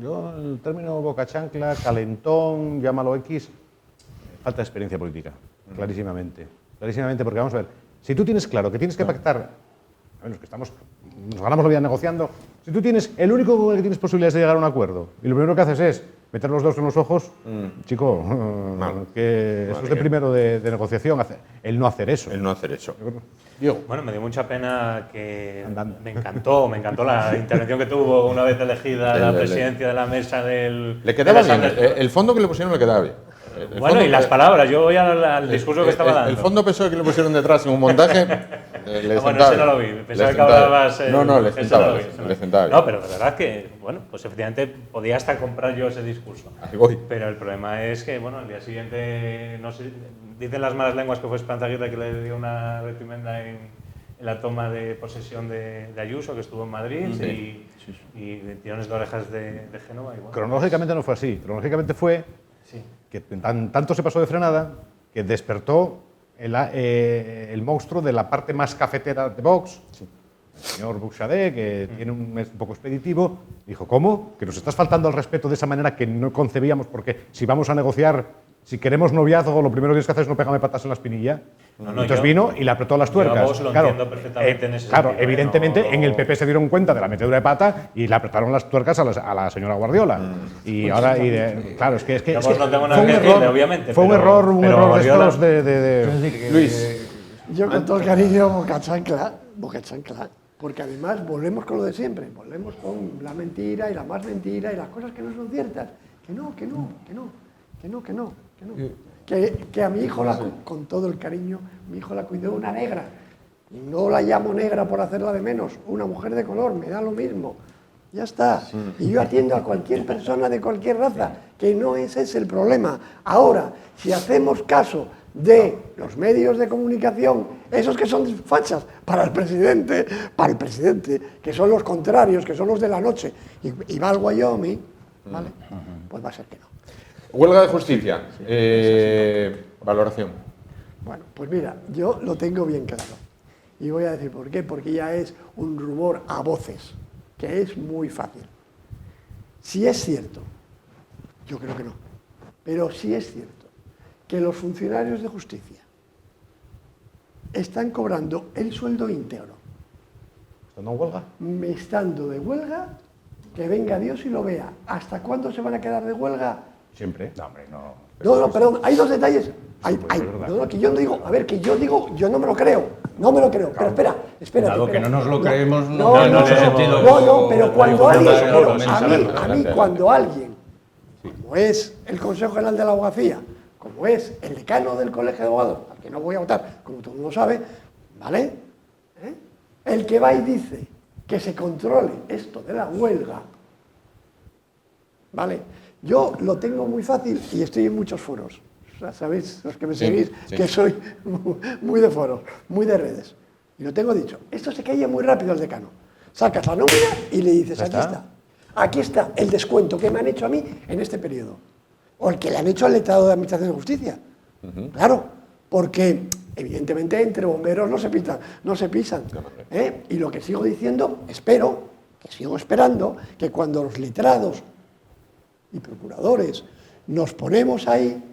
Yo, el término boca chancla, calentón, llámalo X, falta de experiencia política, clarísimamente. Clarísimamente, porque vamos a ver, si tú tienes claro que tienes que pactar, a menos que nos ganamos la vida negociando, si tú tienes, el único con el que tienes posibilidades de llegar a un acuerdo, y lo primero que haces es meter los dedos en los ojos, chico, que eso es de primero de negociación, el no hacer eso. El no hacer eso. Diego. Bueno, me dio mucha pena que me encantó la intervención que tuvo una vez elegida la presidencia de la mesa del... Le quedaba de la bien, Santa- el fondo que le pusieron le quedaba bien. El Bueno, fondo y las palabras, yo voy al discurso que estaba dando. El fondo PSOE que le pusieron detrás en un montaje le Bueno, sentaba ese no lo bien. vi. Pensaba Le que sentaba hablabas. bien. No, le ese sentaba no lo vi, bien, ese no le lo vi. sentaba bien. No, pero de verdad que, bueno, pues efectivamente podía hasta comprar yo ese discurso. Ahí voy. Pero el problema es que, bueno, al día siguiente, no sé, dicen las malas lenguas que fue Esperanza Aguirre que le dio una reprimenda en la toma de posesión de Ayuso, que estuvo en Madrid, y tirones de orejas de Génova. Y bueno, Cronológicamente no fue así, cronológicamente fue sí. que tanto se pasó de frenada que despertó el monstruo de la parte más cafetera de Vox, El señor Buxadé, que es un poco expeditivo, dijo, ¿cómo? Que nos estás faltando al respeto de esa manera que no concebíamos, porque si vamos a negociar, si queremos noviazgo, lo primero que tienes que hacer es no pegarme patas en la espinilla. Entonces vino y le apretó las tuercas. Yo a vos lo entiendo perfectamente en ese claro, sentido, evidentemente no- en el PP se dieron cuenta de la metedura de pata y le apretaron las tuercas a la señora Guardiola. Y ahora, claro, es que Yo pues no tengo nada que decirle, obviamente, fue un pero- error de Guardiola- estos de Luis, Yo con todo el cariño, boca chancla, porque además volvemos con lo de siempre, volvemos con la mentira y la más mentira y las cosas que no son ciertas. Que a mi hijo, con todo el cariño, mi hijo la cuidó una negra. No la llamo negra por hacerla de menos, una mujer de color, me da lo mismo. Ya está. Y yo atiendo a cualquier persona de cualquier raza, que no ese es el problema. Ahora, si hacemos caso de los medios de comunicación, esos que son fachas para el presidente, que son los contrarios, que son los de la noche, y va al Wyoming, ¿vale? Pues va a ser que no. huelga de justicia. Valoración. Bueno, pues mira, yo lo tengo bien claro. Y voy a decir por qué, porque ya es un rumor a voces, que es muy fácil. Si es cierto, yo creo que no, pero si es cierto que los funcionarios de justicia están cobrando el sueldo íntegro, ¿Esto no huelga? estando de huelga, que venga Dios y lo vea. ¿Hasta cuándo se van a quedar de huelga? Siempre. No, hombre, no. No, perdón, hay dos detalles. Que yo no digo, a ver, que yo digo, yo no me lo creo, pero espera. Dado que no nos lo creemos, no, tiene sentido. pero cuando Digo, alguien, no, a mí cuando alguien, como es el Consejo General de la Abogacía, como es el decano del Colegio de Abogados, al que no voy a votar, como todo el mundo sabe, ¿vale? El que va y dice que se controle esto de la huelga, ¿vale? Yo lo tengo muy fácil y estoy en muchos foros. O sea, sabéis, los que me seguís, que soy muy de foros, muy de redes. Y lo tengo dicho. Esto se caía muy rápido al decano. Sacas la nómina y le dices, aquí está el descuento que me han hecho a mí en este periodo. O el que le han hecho al letrado de Administración de Justicia. Claro, porque evidentemente entre bomberos no se pisan. Y lo que sigo diciendo, sigo esperando, que cuando los letrados y procuradores nos ponemos ahí,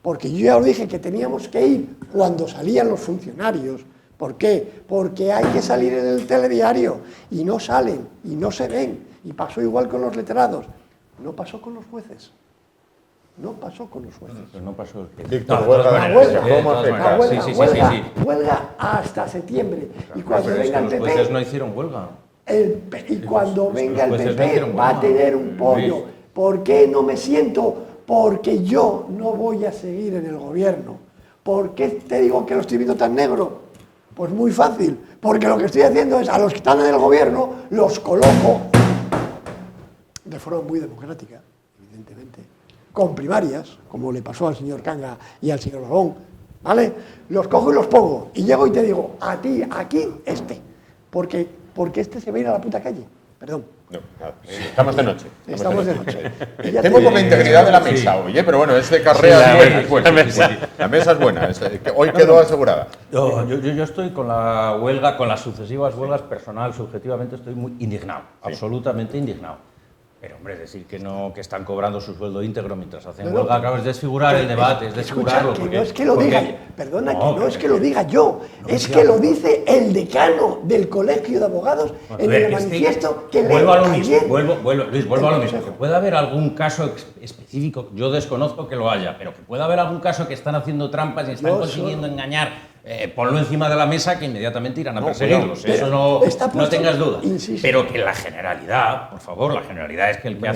porque yo ya os dije que teníamos que ir cuando salían los funcionarios. ¿Por qué? Porque hay que salir en el telediario y no salen y no se ven. Y pasó igual con los letrados. No pasó con los jueces. Pero no pasó. Víctor, huelga de justicia. ¿Cómo afecta? Huelga hasta septiembre. Y cuando Pero es venga que el los jueces PP, no hicieron huelga. y cuando venga el jueces no PP hicieron va a huelga. tener un pollo. Luis. ¿Por qué no me siento? Porque yo no voy a seguir en el gobierno. ¿Por qué te digo que lo estoy viendo tan negro? Pues muy fácil, porque lo que estoy haciendo es a los que están en el gobierno los coloco de forma muy democrática, evidentemente, con primarias, como le pasó al señor Canga y al señor Balón, ¿vale? Los cojo y los pongo, y llego y te digo, a ti, aquí, porque este se va a ir a la puta calle, perdón. No, nada, estamos de noche. Estamos de noche. Y ya Tengo te- poca integridad de la mesa hoy, pero bueno, es de carrera buena. La mesa es buena, hoy quedó asegurada. Yo estoy con la huelga, con las sucesivas huelgas, personal, subjetivamente estoy muy indignado, absolutamente indignado. Pero, hombre, decir que no, que están cobrando su sueldo íntegro mientras hacen huelga, claro, es desfigurar el debate, es desfigurarlo. Escucha, que porque- no es que lo porque- diga, perdona, que no es que lo diga yo, es ya. que lo dice el decano del Colegio de Abogados en Ver, el es que manifiesto que vuelvo a lo lee mismo, ayer Luis, vuelvo a lo el mismo. Que Consejo. pueda haber algún caso específico, yo desconozco que lo haya, pero que pueda haber algún caso que están haciendo trampas y están Yo consiguiendo engañar, ponlo encima de la mesa que inmediatamente irán a No, perseguirlos. pero Eso no, está no puesto, tengas dudas. insisto. Pero que la generalidad, por favor, la generalidad es que el que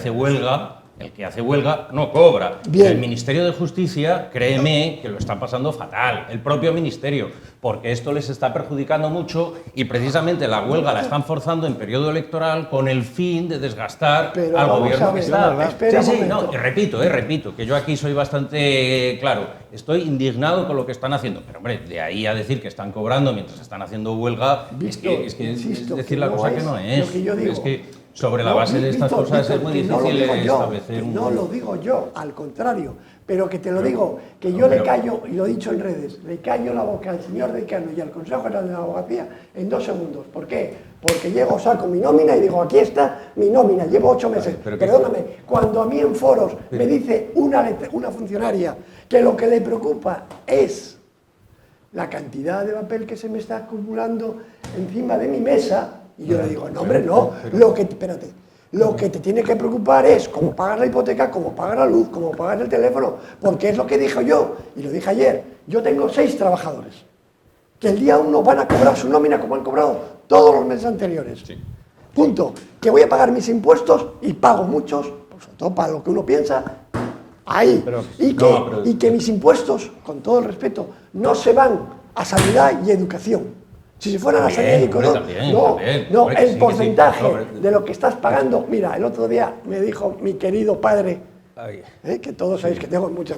hace huelga no cobra. Bien. El Ministerio de Justicia, créeme que lo está pasando fatal, el propio Ministerio, porque esto les está perjudicando mucho y precisamente la huelga la están forzando en periodo electoral con el fin de desgastar Pero al vamos gobierno a que ver, está. espera un Sí, momento. no, y repito, que yo aquí soy bastante claro, estoy indignado con lo que están haciendo, pero hombre, de ahí a decir que están cobrando mientras están haciendo huelga, Víctor, es que insisto, es decir que la no cosa es que no es. lo que yo digo. Es que sobre la base de estas cosas es muy difícil establecer un... No lo digo yo, al contrario, pero que te lo digo, que yo le callo, y lo he dicho en redes, le callo la boca al señor decano y al Consejo General de la Abogacía en 2 segundos. ¿Por qué? Porque llego, saco mi nómina y digo, aquí está mi nómina, llevo 8 meses. Perdóname, cuando a mí en foros me dice una funcionaria que lo que le preocupa es la cantidad de papel que se me está acumulando encima de mi mesa, y yo le digo, no hombre, no, lo que te tiene que preocupar es cómo pagas la hipoteca, cómo pagas la luz, cómo pagas el teléfono, porque es lo que dije yo, y lo dije ayer, yo tengo 6 trabajadores, que el día 1 van a cobrar su nómina como han cobrado todos los meses anteriores. Sí. Punto. Que voy a pagar mis impuestos, y pago muchos, sobre todo para lo que uno piensa, ahí. Y que mis impuestos, con todo el respeto, no se van a sanidad y educación. Si se fueran a sanidad y educación, no, el porcentaje de lo que estás pagando. Mira, el otro día me dijo mi querido padre, que todos sabéis que tengo mucha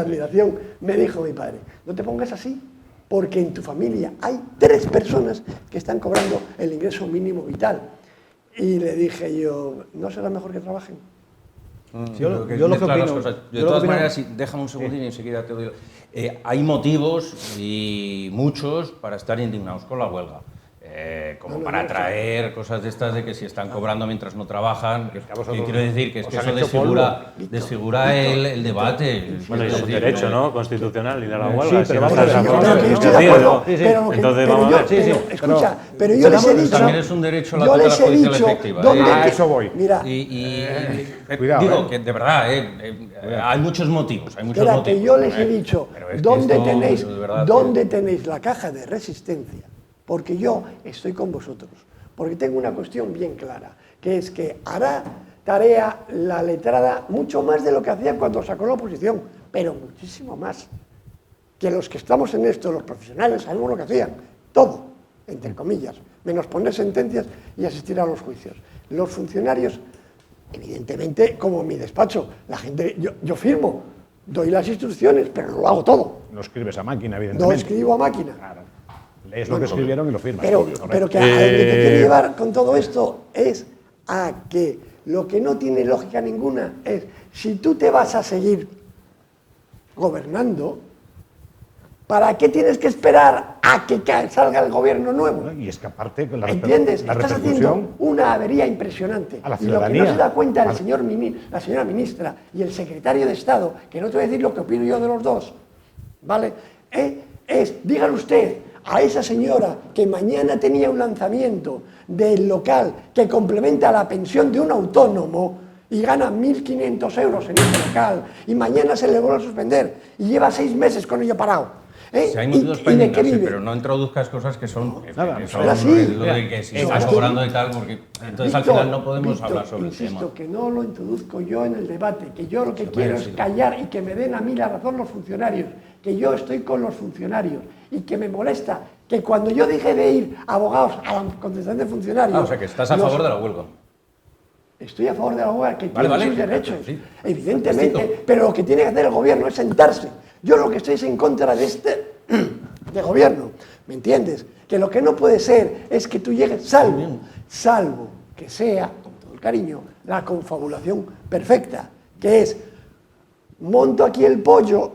admiración, me dijo mi padre, no te pongas así, porque en tu familia hay 3 personas que están cobrando el ingreso mínimo vital. Y le dije yo, ¿no será mejor que trabajen? Yo lo que opino... De todas maneras, déjame un segundín y enseguida te doy... hay motivos, y muchos, para estar indignados con la huelga. Como para traer cosas de estas de que si están cobrando mientras no trabajan, quiero decir que es que eso desfigura el debate. Bueno, es un derecho, ¿no?, constitucional, ir a la huelga. Sí, pero vamos a ver. Pero yo les he dicho... También es un derecho a la tutela judicial efectiva. A eso voy. Mira, digo que de verdad, hay muchos motivos. Que yo les he dicho, ¿dónde tenéis la caja de resistencia? Porque yo estoy con vosotros, porque tengo una cuestión bien clara, que es que hará tarea la letrada mucho más de lo que hacía cuando sacó la oposición, pero muchísimo más. Que los que estamos en esto, los profesionales, sabemos lo que hacían, todo, entre comillas, menos poner sentencias y asistir a los juicios. Los funcionarios, evidentemente, como en mi despacho, la gente, yo firmo, doy las instrucciones, pero no lo hago todo. No escribes a máquina, evidentemente. No escribo a máquina. Claro. Lees lo que escribieron y lo firmas. Pero que a donde te quiero llevar con todo esto es a que lo que no tiene lógica ninguna es, si tú te vas a seguir gobernando, ¿para qué tienes que esperar a que salga el gobierno nuevo? Y es que aparte, ¿entiendes? Estás haciendo una avería impresionante. A la y lo que ciudadanía. no se da cuenta la señora ministra y el secretario de Estado, que no te voy a decir lo que opino yo de los dos, ¿vale? Dígale usted a esa señora que mañana tenía un lanzamiento del local que complementa la pensión de un autónomo y gana 1.500 euros en ese local y mañana se le vuelve a suspender y lleva 6 meses con ello parado. Si hay motivos para indignarse, pero no introduzcas cosas que son lo de que si estás cobrando y tal, porque entonces al final no podemos hablar sobre el tema. Insisto, que no lo introduzco yo en el debate, que yo lo que quiero es callar y que me den a mí la razón los funcionarios, que yo estoy con los funcionarios y que me molesta que cuando yo dije de ir abogados a la contestación de funcionarios... o sea, que estás a favor de la huelga. Estoy a favor de la huelga, que tiene sus derechos, evidentemente, pero lo que tiene que hacer el gobierno es sentarse. Yo lo que estoy es en contra de de gobierno, ¿me entiendes? Que lo que no puede ser es que tú llegues, salvo que sea, con todo el cariño, la confabulación perfecta, que es, monto aquí el pollo,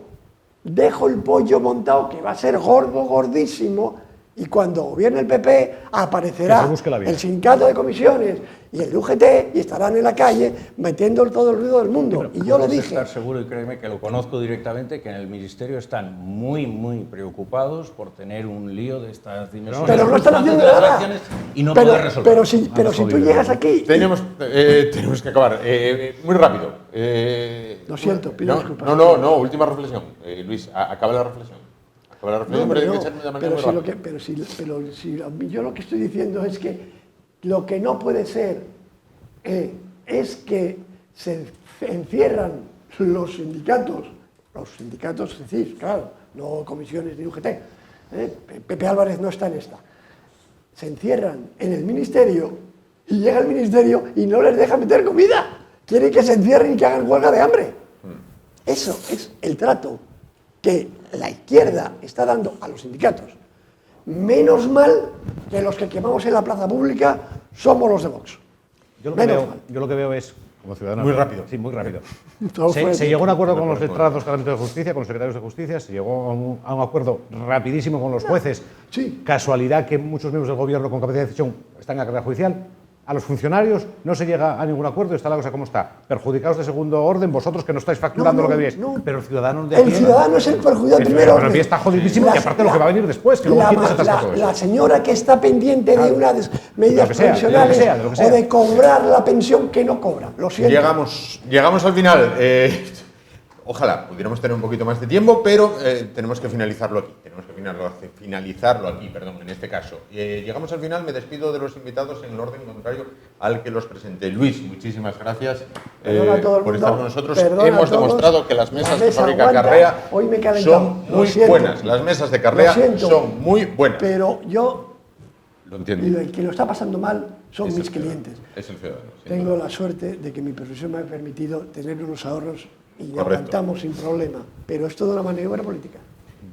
dejo el pollo montado, que va a ser gordo, gordísimo, y cuando gobierne el PP aparecerá el sindicato de comisiones y el UGT y estarán en la calle metiendo todo el ruido del mundo. Y yo lo dije. Estar seguro, y créeme que lo conozco directamente, que en el Ministerio están muy, muy preocupados por tener un lío de estas dimensiones. Pero no están haciendo nada. Y no poder resolver. Pero si tú llegas aquí... Tenemos que acabar. Muy rápido. Lo siento, pido disculpas. No, última reflexión. Luis, acaba la reflexión. Pero yo lo que estoy diciendo es que lo que no puede ser es que se encierran los sindicatos, es decir, claro, no comisiones ni UGT, Pepe Álvarez no está en esta, se encierran en el ministerio y llega el ministerio y no les deja meter comida, quieren que se encierren y que hagan huelga de hambre. Eso es el trato que la izquierda está dando a los sindicatos. Menos mal que los que quemamos en la plaza pública somos los de Vox. Yo lo Menos mal. que veo es, como ciudadano... Muy rápido. Sí, muy rápido. Todo fue- Se llegó a un acuerdo con los letrados del Parlamento de Justicia, con los secretarios de Justicia, se llegó a un acuerdo rapidísimo con los jueces. Sí. Casualidad que muchos miembros del gobierno con capacidad de decisión están en la carrera judicial. A los funcionarios no se llega a ningún acuerdo, está la cosa como está. Perjudicados de segundo orden, vosotros que no estáis facturando No, lo que debéis. no. Pero el ciudadano de El ciudadano es el perjudicado El primero. ciudadano de a pie está jodidísimo y aparte lo que va a venir después, que luego quién desatasca todo eso. La señora que está pendiente de unas medidas que sea, de lo que provisionales sea, de lo que sea. o de cobrar la pensión que no cobra. Lo siento. Llegamos al final. Ojalá pudiéramos tener un poquito más de tiempo, pero tenemos que finalizarlo aquí. Finalizarlo aquí, perdón, en este caso. Llegamos al final, me despido de los invitados en el orden contrario al que los presenté. Luis, muchísimas gracias Perdona a todo el por mundo, estar con nosotros. perdona a Hemos todos. demostrado que las mesas La que mesa fabrica aguanta. Carrea Hoy me he calentado. son Lo muy siento. buenas. Las mesas de Carrea Lo siento. son muy buenas. Pero yo, Lo entiendo. y el que lo está pasando mal son Es mis el ciudadano, clientes. Es el ciudadano. sin Tengo duda. la suerte de que mi profesión me ha permitido tener unos ahorros y Correcto. aguantamos sin problema. Pero es toda una maniobra política.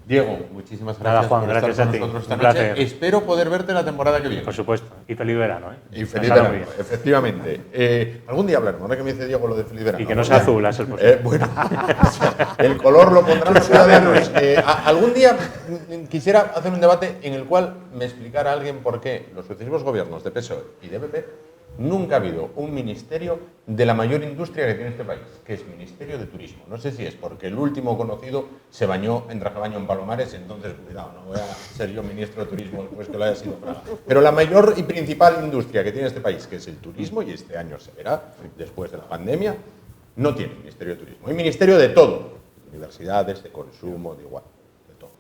Diego, muchísimas gracias Nada, Juan, por gracias estar con a ti. nosotros esta Un noche. placer. Espero poder verte la temporada que viene. Por supuesto. Y feliz verano, ¿eh? Y feliz Pasarlo verano, muy bien. efectivamente. Algún día hablaremos, ahora que me dice Diego lo de feliz verano. Y que no Algún sea día. azul, a ser posible. Bueno, el color lo pondrán los ciudadanos. Algún día quisiera hacer un debate en el cual me explicara alguien por qué los sucesivos gobiernos de PSOE y de PP nunca ha habido un ministerio de la mayor industria que tiene este país, que es Ministerio de Turismo. No sé si es porque el último conocido se bañó en traje de baño en Palomares, entonces cuidado, no voy a ser yo ministro de Turismo después que lo haya sido Fraga. Pero la mayor y principal industria que tiene este país, que es el turismo, y este año se verá, después de la pandemia, no tiene Ministerio de Turismo. Hay Ministerio de todo, de universidades, de consumo, de igual, de todo.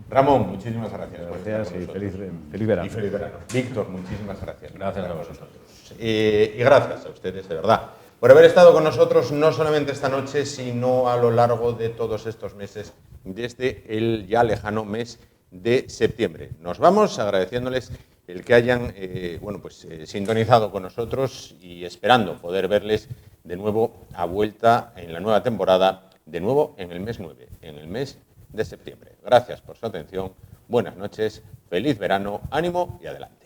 Ramón, muchísimas gracias. por estar Gracias con y nosotros. feliz verano. Y feliz verano. Víctor, muchísimas gracias. Gracias a vosotros. Y gracias a ustedes, de verdad, por haber estado con nosotros no solamente esta noche, sino a lo largo de todos estos meses, desde el ya lejano mes de septiembre. Nos vamos agradeciéndoles el que hayan sintonizado con nosotros y esperando poder verles de nuevo a vuelta en la nueva temporada, de nuevo en el mes 9, en el mes de septiembre. Gracias por su atención, buenas noches, feliz verano, ánimo y adelante.